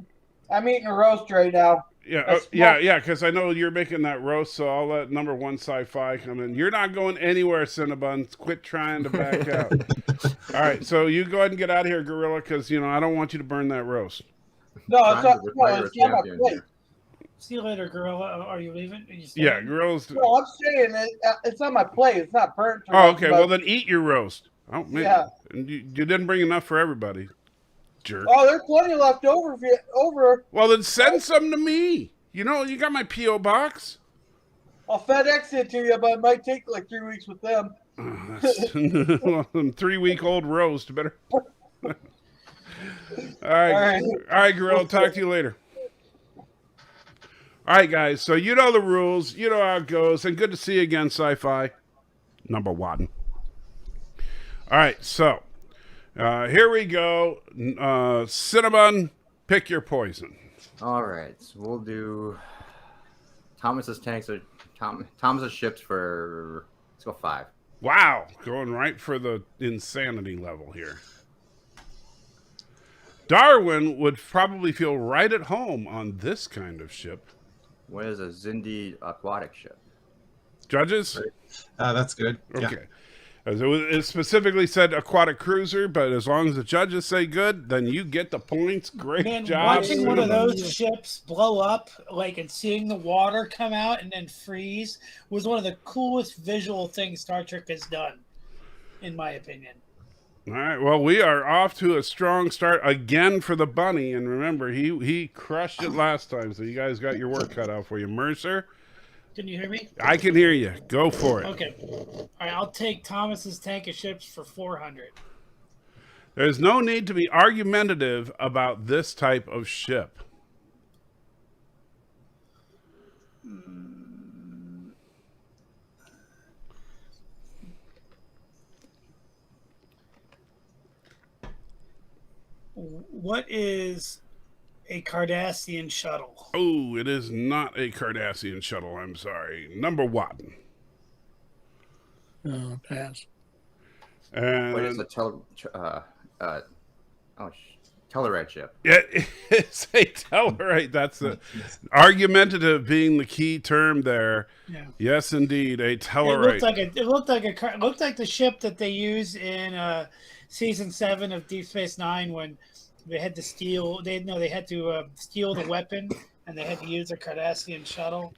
I'm eating a roast right now. Yeah, yeah, because I know you're making that roast, so I'll let number one sci-fi come in. You're not going anywhere, Cinnabon. Quit trying to back out. All right, so you go ahead and get out of here, Gorilla, because I don't want you to burn that roast. No, it's Trying not. to No, declare it's a not my champion plate. here. See you later, girl. Are you leaving? Are you staying? Yeah, Gorilla's. No, I'm saying it's not my plate. It's not burnt. or Oh, nothing, okay. but- Well, then eat your roast. Oh man, Yeah. and you didn't bring enough for everybody, jerk. Oh, there's plenty left over. Over. Well, then send some to me. You got my PO box. I'll FedEx it to you, but it might take like 3 weeks with them. Oh, that's 3-week-old roast. Better. All right, all right, Gorilla. Talk to you later. All right, guys. So you know the rules. You know how it goes. And good to see you again, Sci-Fi. Number one. All right, so here we go. Cinnamon, pick your poison. All right, so we'll do Thomas's ships for, let's go 5. Wow, going right for the insanity level here. Darwin would probably feel right at home on this kind of ship. What is a Zindi aquatic ship? Judges? That's good. Yeah. Okay. As it specifically said aquatic cruiser, but as long as the judges say good, then you get the points. Great Man, job. watching one of Cinnamon. those ships blow up, and seeing the water come out and then freeze was one of the coolest visual things Star Trek has done, in my opinion. All right. Well, we are off to a strong start again for the bunny, and remember, he crushed it last time, so you guys got your work cut out for you. Mercer, Can you hear me? I can hear you. Go for it. Okay. All right, I'll take Thomas's tank of ships for 400. There's no need to be argumentative about this type of ship. What is a Cardassian shuttle? Oh, it is not a Cardassian shuttle. I'm sorry. Number one. Pass. And What is a Tellarite ship? yeah, it's a Tellarite. That's the argumentative being the key term there. Yeah. Yes, indeed, a It Tellarite. looked like the ship that they used in season 7 of Deep Space Nine when they had to steal. They had to steal the weapon, and they had to use a Cardassian shuttle.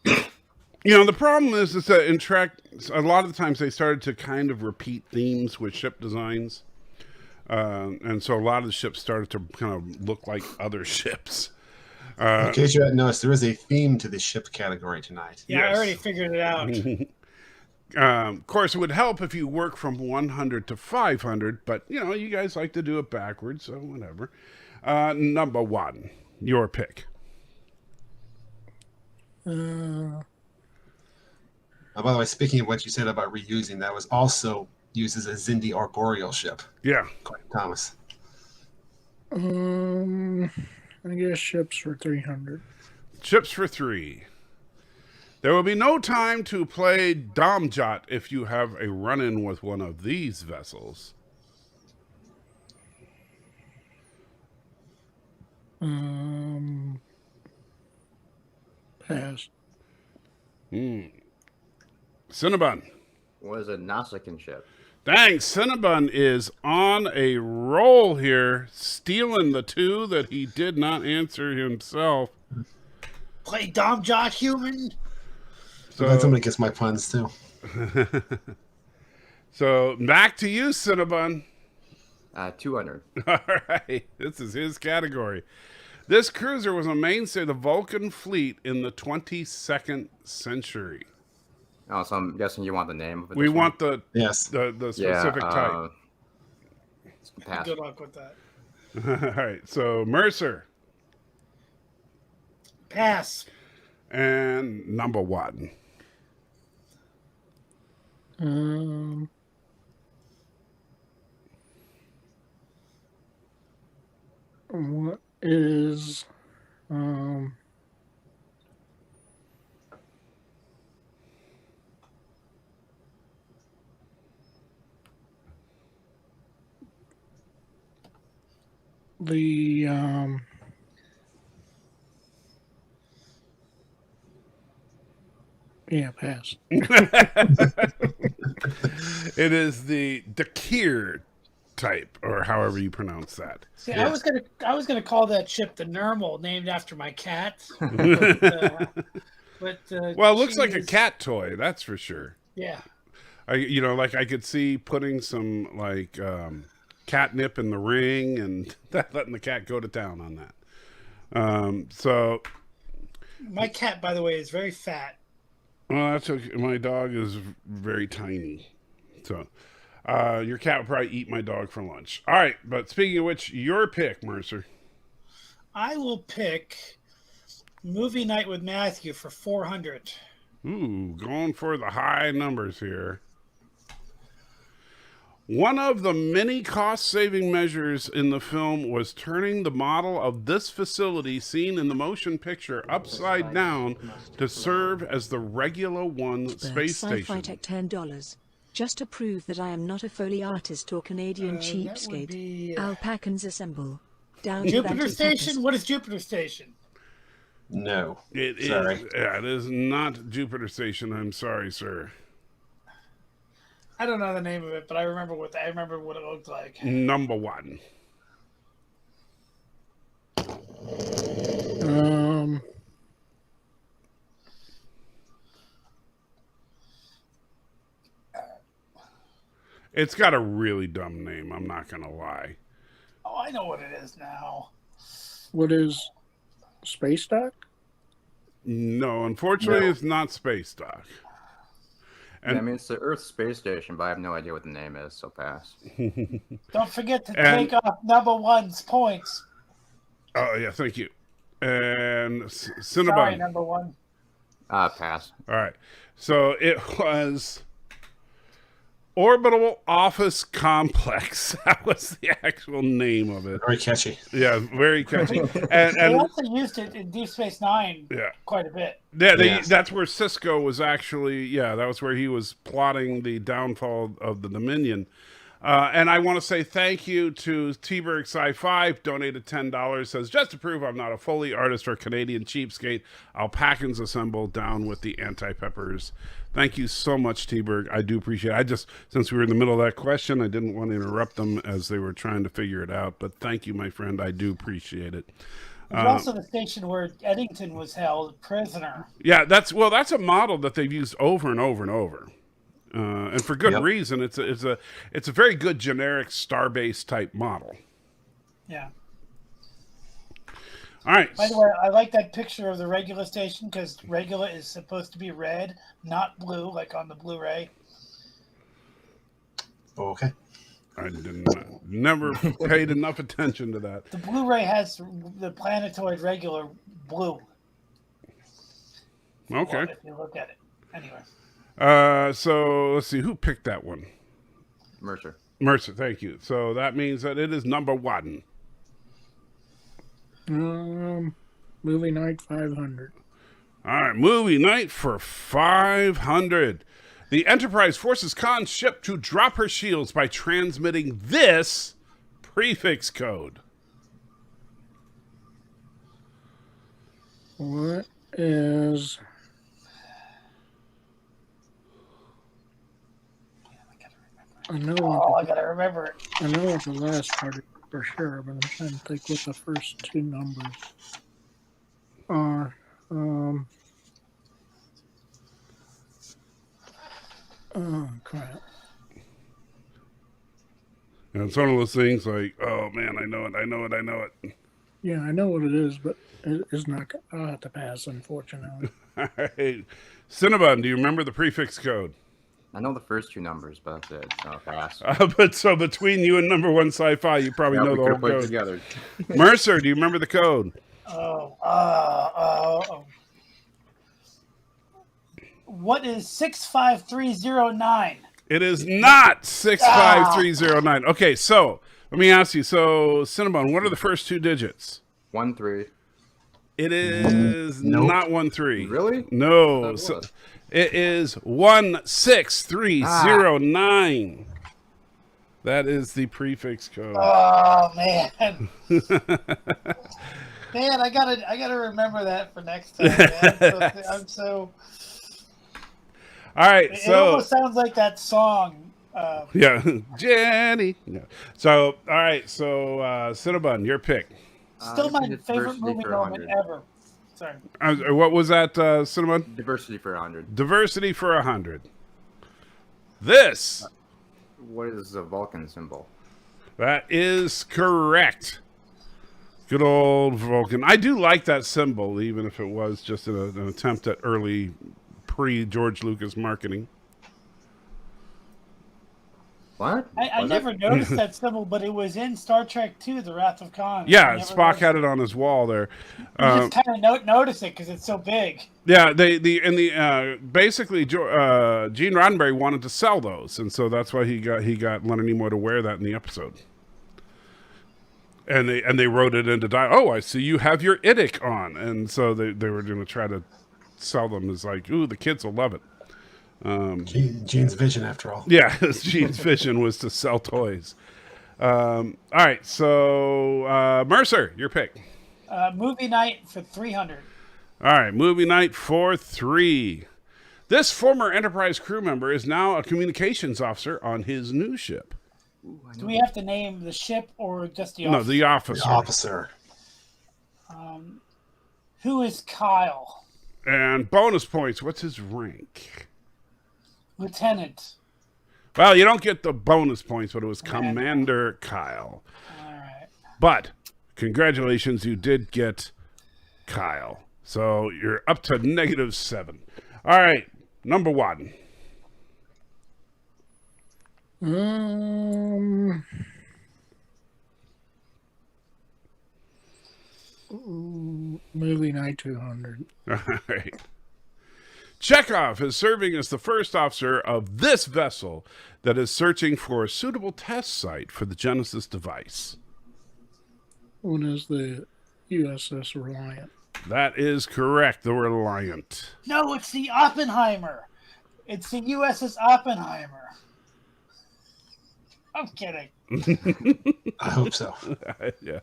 The problem is that in Trek, a lot of the times they started to kind of repeat themes with ship designs. And so a lot of the ships started to kind of look like other ships. In case you hadn't noticed, there is a theme to the ship category tonight. Yeah, Yes. I already figured it out. Of course, it would help if you work from 100 to 500, but, you guys like to do it backwards, so whatever. Number one, your pick. By the way, speaking of what you said about reusing, that was also used as a Zindi arboreal ship. Yeah. According to Thomas. I guess ships for 300. Ships for 3. There will be no time to play Domjot if you have a run-in with one of these vessels. Pass. Cinnabon. Was a Nausicaan ship. Dang, Cinnabon is on a roll here, stealing the two that he did not answer himself. Play Dom Josh Human. So then somebody gets my puns too. So back to you, Cinnabon. 200. All right, this is his category. This cruiser was a mainstay of the Vulcan fleet in the 22nd century. Oh, so I'm guessing you want the name of it. We want the Yes. the specific type. Pass. Good luck with that. All right, so Mercer Pass. and number one. What is the yeah, pass. It is the Dakir type, or however you pronounce that. See, I was gonna call that ship the Nermal, named after my cat. But Well, it looks like a is- cat toy, that's for sure. Yeah. I could see putting some catnip in the ring and letting the cat go to town on that. So, My cat, by the way, is very fat. well, that's okay. My dog is very tiny, so your cat would probably eat my dog for lunch. All right, but speaking of which, your pick, Mercer. I will pick Movie Night with Matthew for 400. Ooh, going for the high numbers here. One of the many cost-saving measures in the film was turning the model of this facility seen in the motion picture upside down to serve as the Regular One space Sci-Fi station. Tech $10. Just to prove that I am not a Foley artist or Canadian That would cheapskate. be, Alpacans assemble. Down to Jupiter Banty Station? Peppers. What is Jupiter Station? No. It is, Sorry. yeah, it is not Jupiter Station. I'm sorry, sir. I don't know the name of it, but I remember what it looked like. Number one. It's got a really dumb name. I'm not gonna lie. Oh, I know what it is now. What is Space Dock? No, unfortunately, No. it's not Space Dock. I mean, it's the Earth space station, but I have no idea what the name is, so pass. Don't forget to And- take off number one's points. Oh yeah, thank you. And Sorry, Cinnabon. number one. Pass. All right. So it was Orbital Office Complex. That was the actual name of it. Very catchy. Yeah, very catchy. They And also used it in Deep Space Nine yeah. quite a bit. Yeah, Yes. that's where Cisco was actually, that was where he was plotting the downfall of the Dominion. And I want to say thank you to T-Berg Sci-Fi, donated $10, says, just to prove I'm not a Foley artist or Canadian cheapskate, Alpacans assemble down with the anti-peppers. Thank you so much, T-Berg. I do appreciate it. Since we were in the middle of that question, I didn't want to interrupt them as they were trying to figure it out. But thank you, my friend. I do appreciate it. There's also the station where Eddington was held prisoner. Yeah, that's a model that they've used over and over and over, and for good Yep. reason. It's a very good generic Starbase type model. Yeah. All right, By the way, I like that picture of the Regula station because Regula is supposed to be red, not blue, like on the Blu-ray. Okay. I never paid enough attention to that. The Blu-ray has the planetoid Regula blue. Okay, If you look at it. Anyway. so let's see who picked that one. Mercer. Mercer, thank you. So that means that it is number one. Movie Night 500. All right, movie night for 500. The Enterprise forces Khan's ship to drop her shields by transmitting this prefix code. What is... I know Oh, I what gotta remember it. I know what the last part is for sure, but I'm trying to think what the first two numbers are. Oh crap! And it's one of those things like, oh man, I know it. Yeah, I know what it is, but it's not. I'll have to pass, unfortunately. All right. Cinnabon, do you remember the prefix code? I know the first two numbers, but that's it. So pass. But so between you and number one sci-fi, you probably know we the could whole have put it code. together. Mercer, do you remember the code? What is 65309? It is not 65309. Okay, so let me ask you. So, Cinnabon, what are the first two digits? 13. It is Nope. not 13. Really? No. That So, was. it is 16309. That is the prefix code. Oh man. Man, I gotta remember that for next time. Man. I'm so. All right, It so almost sounds like that song. yeah, Jenny. Yeah. So, all right, so Cinnabon, your pick. Still I my think it's favorite Diversity movie for moment 100. ever. Sorry. What was that, Cinnabon? Diversity for 100. Diversity for 100. This. What is the Vulcan symbol? That is correct. Good old Vulcan. I do like that symbol, even if it was just an attempt at early pre-George Lucas marketing. What? I Was never it? noticed that symbol, but it was in Star Trek II, The Wrath of Khan. I Yeah, never Spock noticed had it on his wall there. You just kind of notice it because it's so big. Yeah, basically Gene Roddenberry wanted to sell those, and so that's why he got Leonard Nimoy to wear that in the episode. And they wrote it into oh, I see you have your IDIC on, and so they were going to try to sell them as like, ooh, the kids will love it. Gene's vision, after all. Yeah, Gene's vision was to sell toys. All right, so Mercer, your pick. Movie night for 300. All right, movie night for 3. This former Enterprise crew member is now a communications officer on his new ship. Do we have to name the ship or just the No, officer? the officer. The officer. Who is Kyle? And bonus points, what's his rank? Lieutenant. Well, you don't get the bonus points, but it was Commander Kyle. All right. But congratulations, you did get Kyle. So you're up to -7. All right, number 1. Movie night 200. All right. Chekhov is serving as the first officer of this vessel that is searching for a suitable test site for the Genesis device. What is the USS Reliant? That is correct, the Reliant. No, it's the Oppenheimer. It's the USS Oppenheimer. I'm kidding. I hope so. Yeah.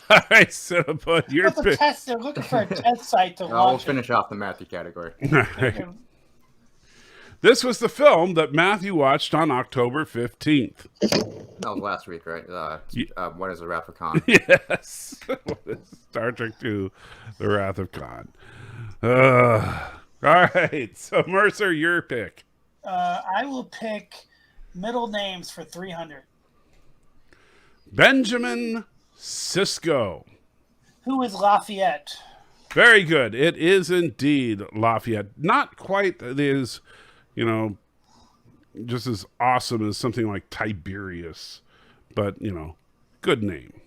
All right, Cinnabon, your What's a pick. test? They're looking for a test site to We'll launch. finish off the Matthew category. All right. This was the film that Matthew watched on October 15th. That was last week, right? What is the Wrath of Khan? Yes. Star Trek II, The Wrath of Khan. All right. So, Mercer, your pick. I will pick middle names for 300. Benjamin Sisko. Who is Lafayette? Very good. It is indeed Lafayette. Not quite as, just as awesome as something like Tiberius, but, good name.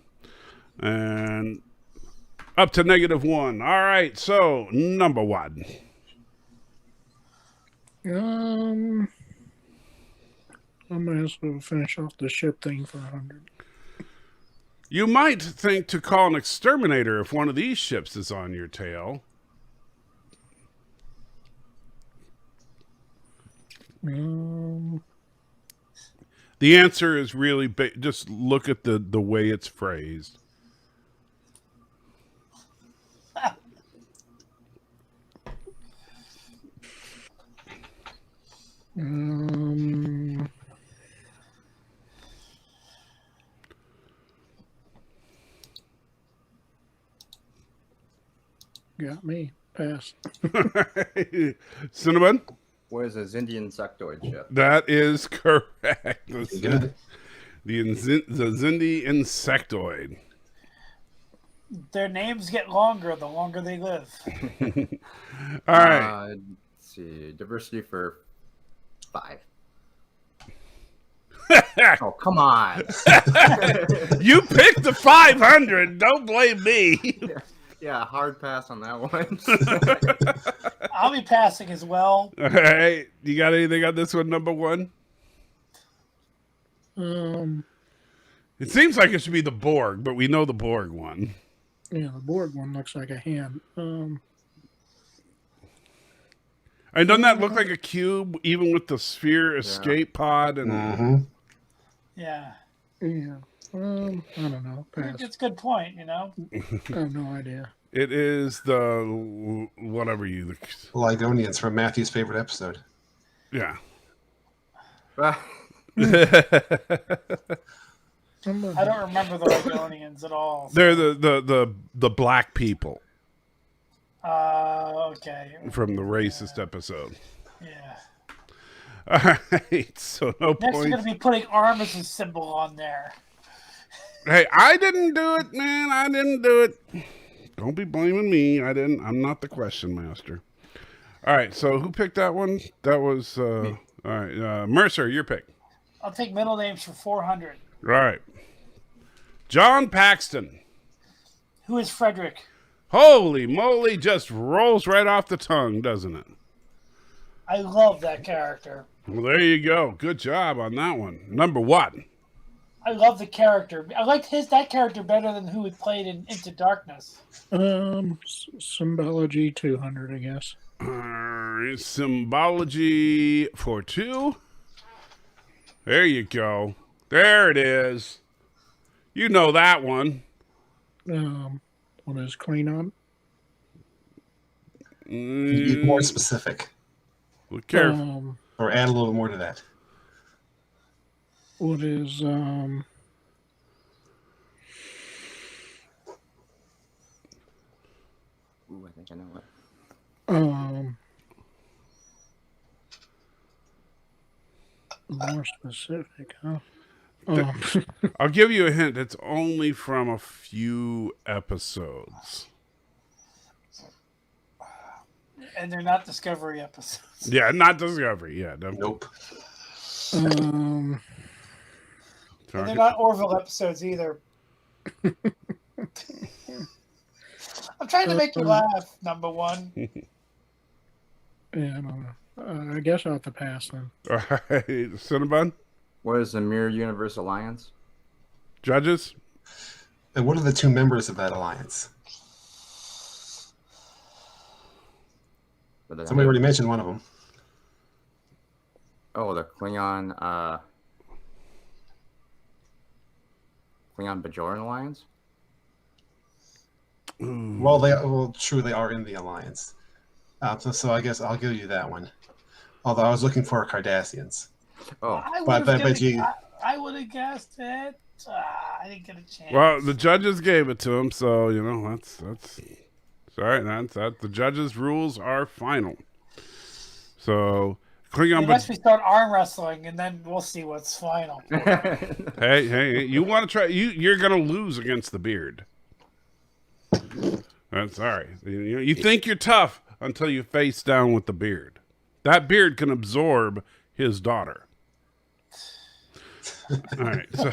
And up to -1. All right, so number 1. I might as well finish off the ship thing for 100. You might think to call an exterminator if one of these ships is on your tail. The answer is really just look at the way it's phrased. Got me. Pass. Cinnamon? What is a Zindian sectoid ship? That is correct. Good. The Zindi insectoid. Their names get longer the longer they live. All right. Let's see. Diversity for 5. Oh, come on. You picked the 500. Don't blame me. Yeah, hard pass on that one. I'll be passing as well. All right. You got anything on this one, number one? It seems like it should be the Borg, but we know the Borg one. Yeah, the Borg one looks like a hand. And doesn't that look like a cube, even with the sphere escape pod? And Yeah. Yeah. I don't know. Pass. It's a good point, you know? I have no idea. It is the whatever you. Ligonians from Matthew's favorite episode. Yeah. I don't remember the Ligonians at all. They're the black people Okay. from the racist episode. Yeah. All right, so no Next, we're points. going to be putting Armis's symbol on there. Hey, I didn't do it, man. I didn't do it. Don't be blaming me. I didn't. I'm not the question master. All right, so who picked that one? That was all right. Mercer, your pick. I'll take middle names for 400. Right. John Paxton. Who is Frederick? Holy moly, just rolls right off the tongue, doesn't it? I love that character. Well, there you go. Good job on that one. Number one. I love the character. I liked that character better than who he played in Into Darkness. Symbology 200, I guess. Symbology for 2. There you go. There it is. You know that one. What is Klingon? Be more specific. Look careful. Or add a little more to that. What is Ooh, I think I know it. More specific, huh? I'll give you a hint. It's only from a few episodes. And they're not Discovery episodes. Yeah, not Discovery. Yeah, Nope. And they're not Orville episodes either. I'm trying to make you laugh, number one. Yeah, I don't know. I guess I'll have to pass then. All right, Cinnabon. What is the Mirror Universe Alliance? Judges. And what are the 2 members of that alliance? Somebody already mentioned one of them. Oh, the Klingon Bajoran Alliance? Well, true, they are in the alliance. So I guess I'll give you that one. Although I was looking for Cardassians. Oh, I would have guessed it. I didn't get a chance. Well, the judges gave it to him, so you know that's sorry. That's the judges' rules are final. So Klingon. Unless we start arm wrestling, and then we'll see what's final. Hey, you want to try? You're gonna lose against the beard. That's all right. You think you're tough until you face down with the beard. That beard can absorb his daughter. All right, so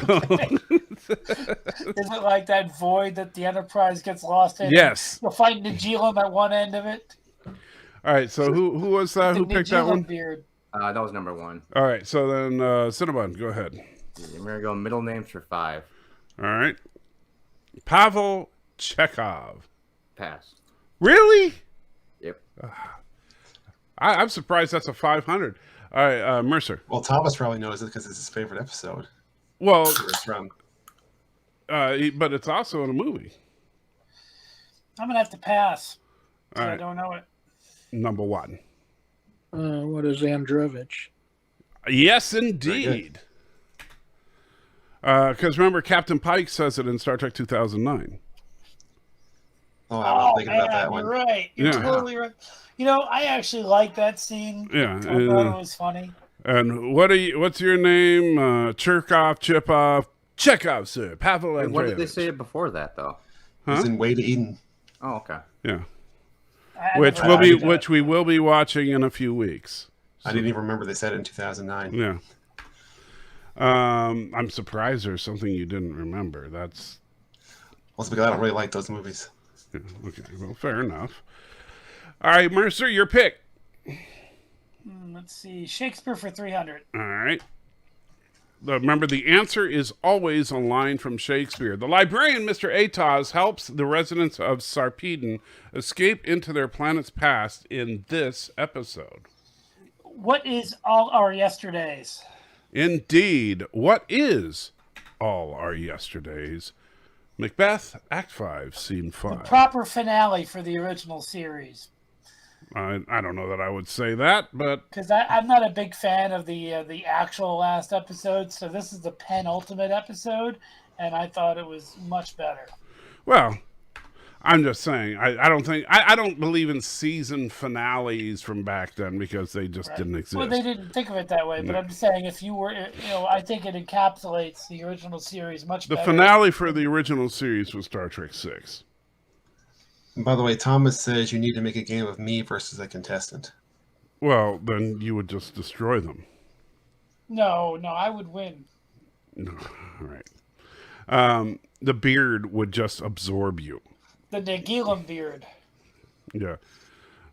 Is it like that void that the Enterprise gets lost in? Yes. You'll find Nagilum at one end of it. all right. So who was that? Who picked that one? Beard. that was number 1. All right. So then, Cinnabon, go ahead. We're gonna go middle names for 5. All right. Pavel Chekhov. Pass. Really? Yep. I'm surprised that's a 500. All right, Mercer. Well, Thomas probably knows it because it's his favorite episode. Well, Where it's from. but it's also in a movie. I'm gonna have to pass. All right. I don't know it. Number 1. What is Androvich? Yes, Very indeed. Because remember, Captain Pike says it in Star Trek 2009. Oh, I wasn't thinking about man, that one. you're right. You're Yeah. totally right. You know, I actually like that scene. Yeah, I thought it was funny. And what's your name? Chirkov, Chipov, Chekhov, sir. Pavel Wait, what did they Andreevich. say before that though? It was in Way to Eden. Oh, okay. Yeah, I which never will be heard that. which we will be watching in a few weeks. I didn't even remember they said it in 2009. Yeah. I'm surprised there's something you didn't remember. That's Also because I don't really like those movies. yeah, okay. Well, fair enough. All right, Mercer, your pick. Let's see. Shakespeare for 300. All right. Remember, the answer is always a line from Shakespeare. The librarian, Mr. Atos, helps the residents of Sarpedon escape into their planet's past in this episode. What is all our yesterdays? Indeed. What is all our yesterdays? Macbeth, Act 5, Scene 5. The proper finale for the original series. I don't know that I would say that, but Because I'm not a big fan of the actual last episode, so this is the penultimate episode, and I thought it was much better. well, I'm just saying. I don't think I don't believe in season finales from back then because they just Right. didn't exist. Well, they didn't think of it that way, but I'm just saying if you were, I think it encapsulates the original series much The better. finale for the original series was Star Trek 6. And by the way, Thomas says you need to make a game of me versus a contestant. Well, then you would just destroy them. No, I would win. No. All right. The beard would just absorb you. The Nagilum beard. Yeah.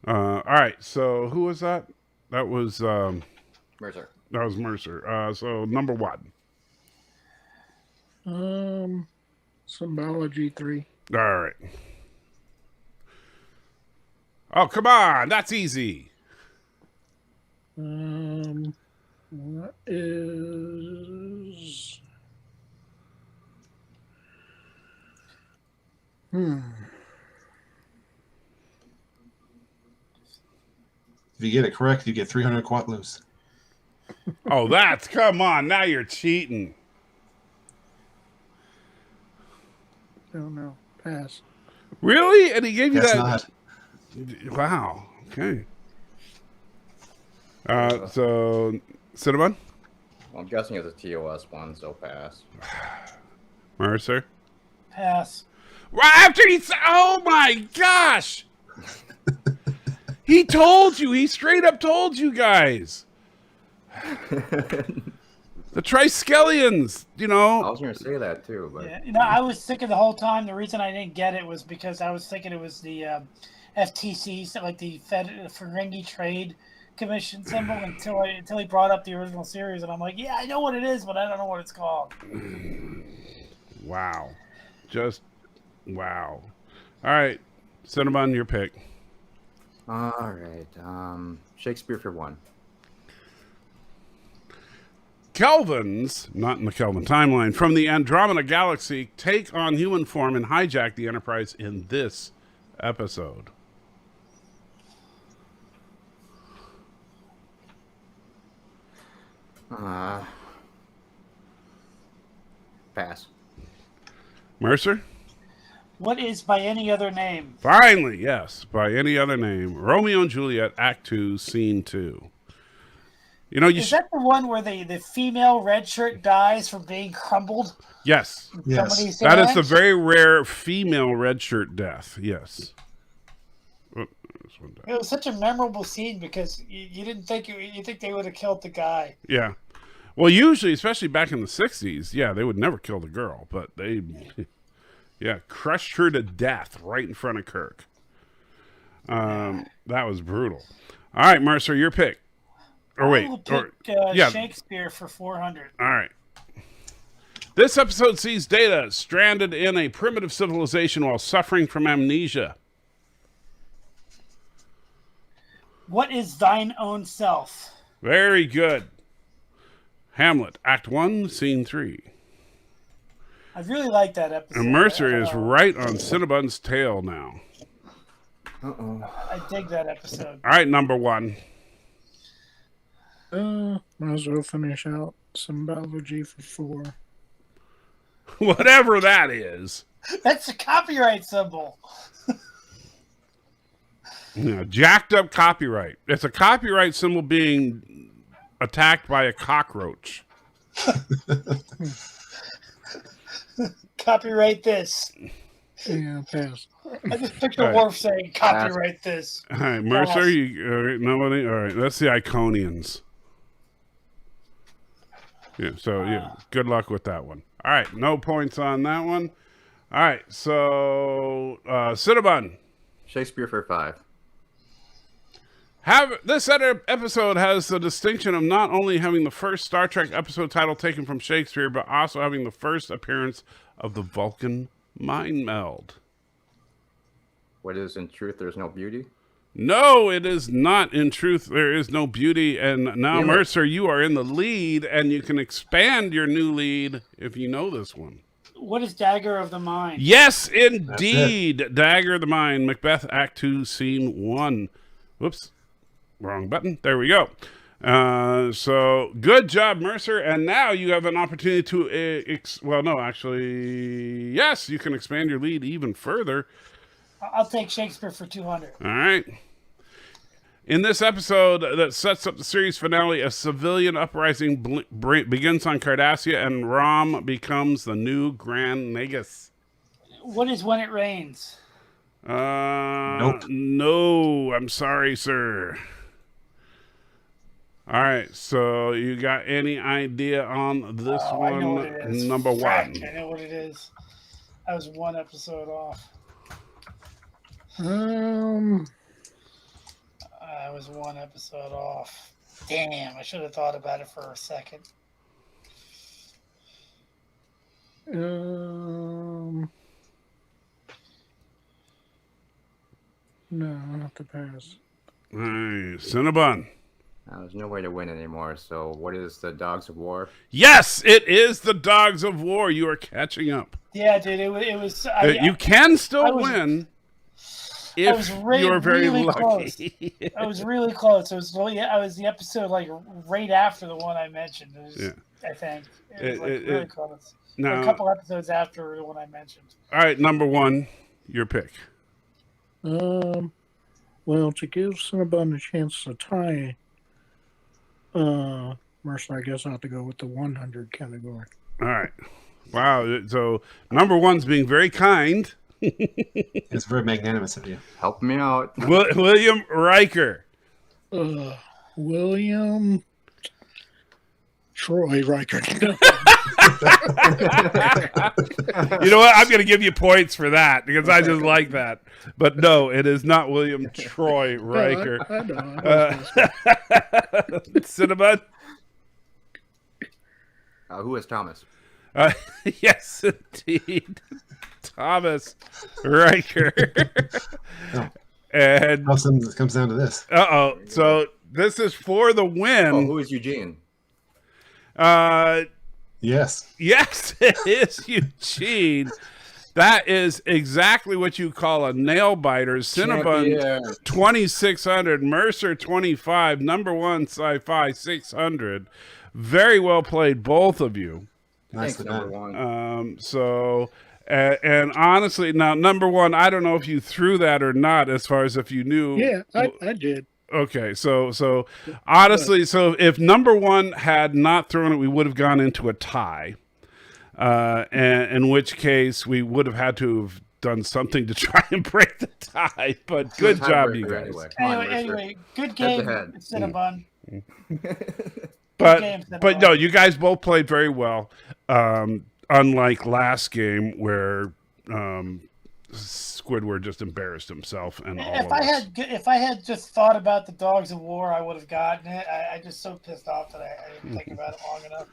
All right. So who was that? That was Mercer. Mercer. So number 1. Symbology 3. All right. Oh, come on. That's easy. What is... If you get it correct, you get 300 quatloos. Oh, come on. Now you're cheating. No. Pass. Really? And he gave you Guess that? not. Wow. Okay. So, Cinnamon? Well, I'm guessing it's a TOS one, so pass. Mercer? Pass. Right after he said, oh my gosh! He told you. He straight up told you guys. The Triskelions, I was going to say that too, but Yeah, I was thinking the whole time. The reason I didn't get it was because I was thinking it was the FTC, so like the Ferengi Trade Commission symbol, until he brought up the original series, and I'm like, yeah, I know what it is, but I don't know what it's called. Wow. Just wow. All right. Cinnamon, your pick. all right. Shakespeare for 1. Kelvins, not in the Kelvin timeline, from the Andromeda Galaxy take on human form and hijack the Enterprise in this episode. Pass. Mercer? What is by any other name? Finally, yes. By any other name. Romeo and Juliet, Act 2, Scene 2. You know, Is that the one where the female red shirt dies from being crumbled? Yes. Yes. Somebody's That is the sandwich? very rare female red shirt death. Yes. Oh, this one died. It was such a memorable scene because you didn't think you think they would have killed the guy. Yeah. Well, usually, especially back in the 60s, yeah, they would never kill the girl, but they, yeah, crushed her to death right in front of Kirk. That was brutal. All right, Mercer, your pick. Or wait. I will Or, pick yeah. Shakespeare for 400. All right. This episode sees Data stranded in a primitive civilization while suffering from amnesia. What is thine own self? Very good. Hamlet, Act 1, Scene 3. I really like that episode. And Mercer is right on Cinnabon's tail now. Uh-oh. I dig that episode. All right, number 1. Might as well finish out symbology for 4. Whatever that is. That's a copyright symbol. Yeah, jacked up copyright. It's a copyright symbol being attacked by a cockroach. Copyright this. Yeah, pass. I just picture All right. Worf saying, copyright this. All right, Mercer, all right, nobody? All right, that's the Iconians. Yeah, so yeah, good luck with that one. All right, no points on that one. All right, so Cinnabon. Shakespeare for 5. This episode has the distinction of not only having the first Star Trek episode title taken from Shakespeare, but also having the first appearance of the Vulcan mind meld. What is in truth? There's no beauty. No, it is not. In truth, there is no beauty. And now, Damn it. Mercer, you are in the lead, and you can expand your new lead if you know this one. What is Dagger of the Mind? Yes, indeed. Dagger of the Mind, Macbeth, Act 2, Scene 1. Whoops. Wrong button. There we go. So good job, Mercer. And now you have an opportunity to, yes, you can expand your lead even further. I'll take Shakespeare for 200. All right. In this episode that sets up the series finale, a civilian uprising begins on Cardassia, and Rom becomes the new Grand Nagus. What is When It Rains? Nope. No, I'm sorry, sir. All right, so you got any idea on this one? I know what it is. Number Frack, one. I know what it is. I was one episode off. I was one episode off. Damn, I should have thought about it for a second. No, not the pass. All right, Cinnabon. There's no way to win anymore. So what is the Dogs of War? Yes, it is the Dogs of War. You are catching up. Yeah, dude, it was. You can still win if you're very really lucky. Close. I was really close. I was the episode like right after the one I mentioned. It was, I think it was really close. Now, a couple episodes after the one I mentioned. All right, number one, your pick. Well, to give Cinnabon a chance to tie, Mercer, I guess I'll have to go with the 100 category. All right. Wow. So number one's being very kind. It's very magnanimous of you. Help me out. William Riker. William Troy Riker. You know what? I'm going to give you points for that because I just like that. But no, it is not William Troy Riker. I know. Cinnamon? Who is Thomas? Yes, indeed. Thomas Riker. And it comes down to this. Uh-oh. So this is for the win. Oh, who is Eugene? Yes. Yes, it is Eugene. That is exactly what you call a nail biter. Cinnabon 2,600, Mercer 25, number one sci-fi 600. Very well played, both of you. Nice number one. And honestly, now number one, I don't know if you threw that or not, as far as if you knew. Yeah, I did. Okay, so honestly, so if number one had not thrown it, we would have gone into a tie. And in which case we would have had to have done something to try and break the tie. But good job, you guys. Anyway, good game, Cinnabon. But no, you guys both played very well. Unlike last game where Squidward just embarrassed himself and all of us. If I had just thought about the Dogs of War, I would have gotten it. I just so pissed off that I didn't think about it long enough.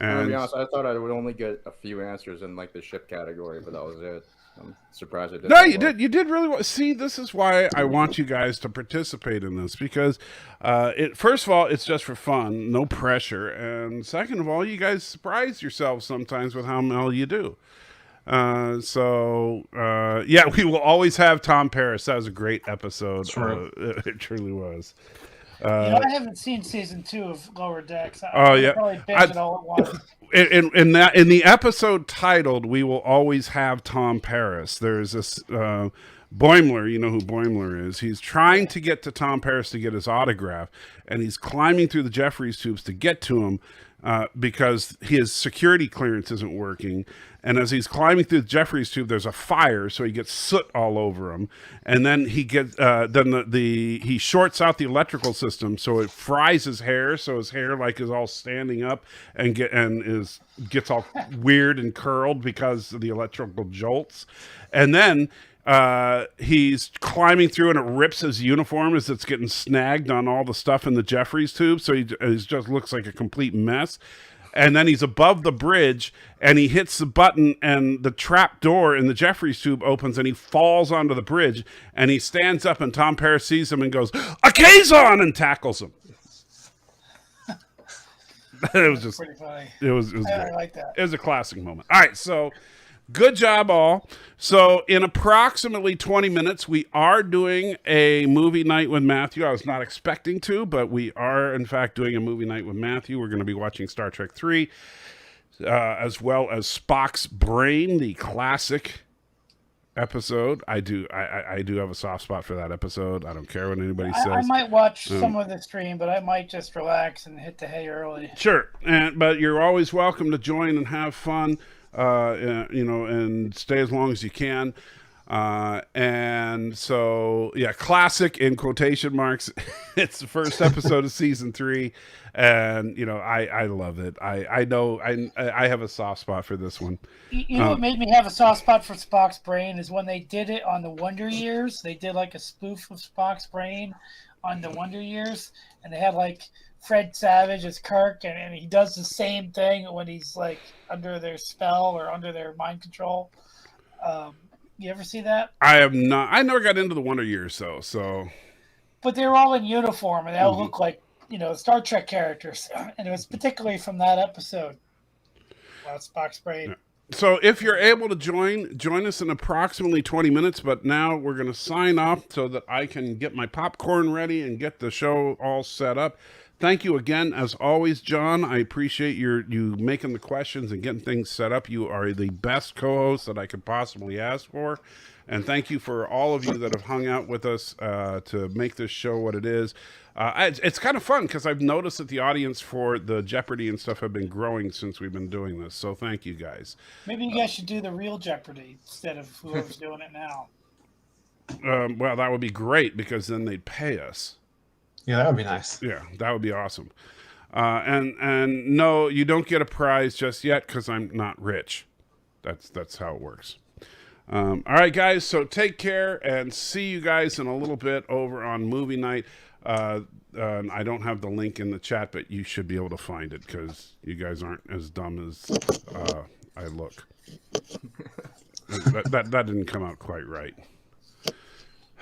And to be honest, I thought I would only get a few answers in like the ship category, but that was it. I'm surprised I did. No, you did. You did really well. See, this is why I want you guys to participate in this because, first of all, it's just for fun, no pressure, and second of all, you guys surprise yourselves sometimes with how well you do. Yeah, we will always have Tom Paris. That was a great episode. Sure. It truly was. I haven't seen season 2 of Lower Decks. Oh, yeah. Probably binge it all at once. In the episode titled "We Will Always Have Tom Paris," there's this Boimler. You know who Boimler is. He's trying to get to Tom Paris to get his autograph, and he's climbing through the Jeffries tubes to get to him because his security clearance isn't working. And as he's climbing through the Jeffries tube, there's a fire, so he gets soot all over him. And then he gets he shorts out the electrical system, so it fries his hair. So his hair is all standing up and gets all weird and curled because of the electrical jolts. And then he's climbing through, and it rips his uniform as it's getting snagged on all the stuff in the Jeffries tube. So he just looks like a complete mess. And then he's above the bridge, and he hits the button, and the trap door in the Jeffries tube opens, and he falls onto the bridge, and he stands up, and Tom Paris sees him and goes, "A Kazon!" and tackles him. It was just pretty funny. It was I great. like that. It was a classic moment. All right, so good job, all. So in approximately 20 minutes, we are doing a movie night with Matthew. I was not expecting to, but we are, in fact, doing a movie night with Matthew. We're going to be watching Star Trek 3, as well as Spock's Brain, the classic episode. I do have a soft spot for that episode. I don't care what anybody says. I might watch some of the stream, but I might just relax and hit the hay early. Sure, but you're always welcome to join and have fun. And stay as long as you can. And so, yeah, classic in quotation marks. It's the first episode of season 3. And, I love it. I know I have a soft spot for this one. You know what made me have a soft spot for Spock's Brain is when they did it on the Wonder Years. They did like a spoof of Spock's Brain on the Wonder Years. And they had like Fred Savage as Kirk, and he does the same thing when he's like under their spell or under their mind control. You ever see that? I have not. I never got into the Wonder Years, though. So, but they were all in uniform, and they all look like Star Trek characters, and it was particularly from that episode about Spock's Brain. Yeah. So if you're able to join us in approximately 20 minutes, but now we're going to sign off so that I can get my popcorn ready and get the show all set up. Thank you again, as always, John. I appreciate you making the questions and getting things set up. You are the best co-host that I could possibly ask for. And thank you for all of you that have hung out with us to make this show what it is. It's kind of fun because I've noticed that the audience for the Jeopardy and stuff have been growing since we've been doing this. So thank you guys. Maybe you guys should do the real Jeopardy instead of whoever's doing it now. Well, that would be great because then they'd pay us. Yeah, that would be nice. Yeah, that would be awesome. And no, you don't get a prize just yet because I'm not rich. That's how it works. All right, guys. So take care and see you guys in a little bit over on movie night. I don't have the link in the chat, but you should be able to find it because you guys aren't as dumb as I look. That didn't come out quite right.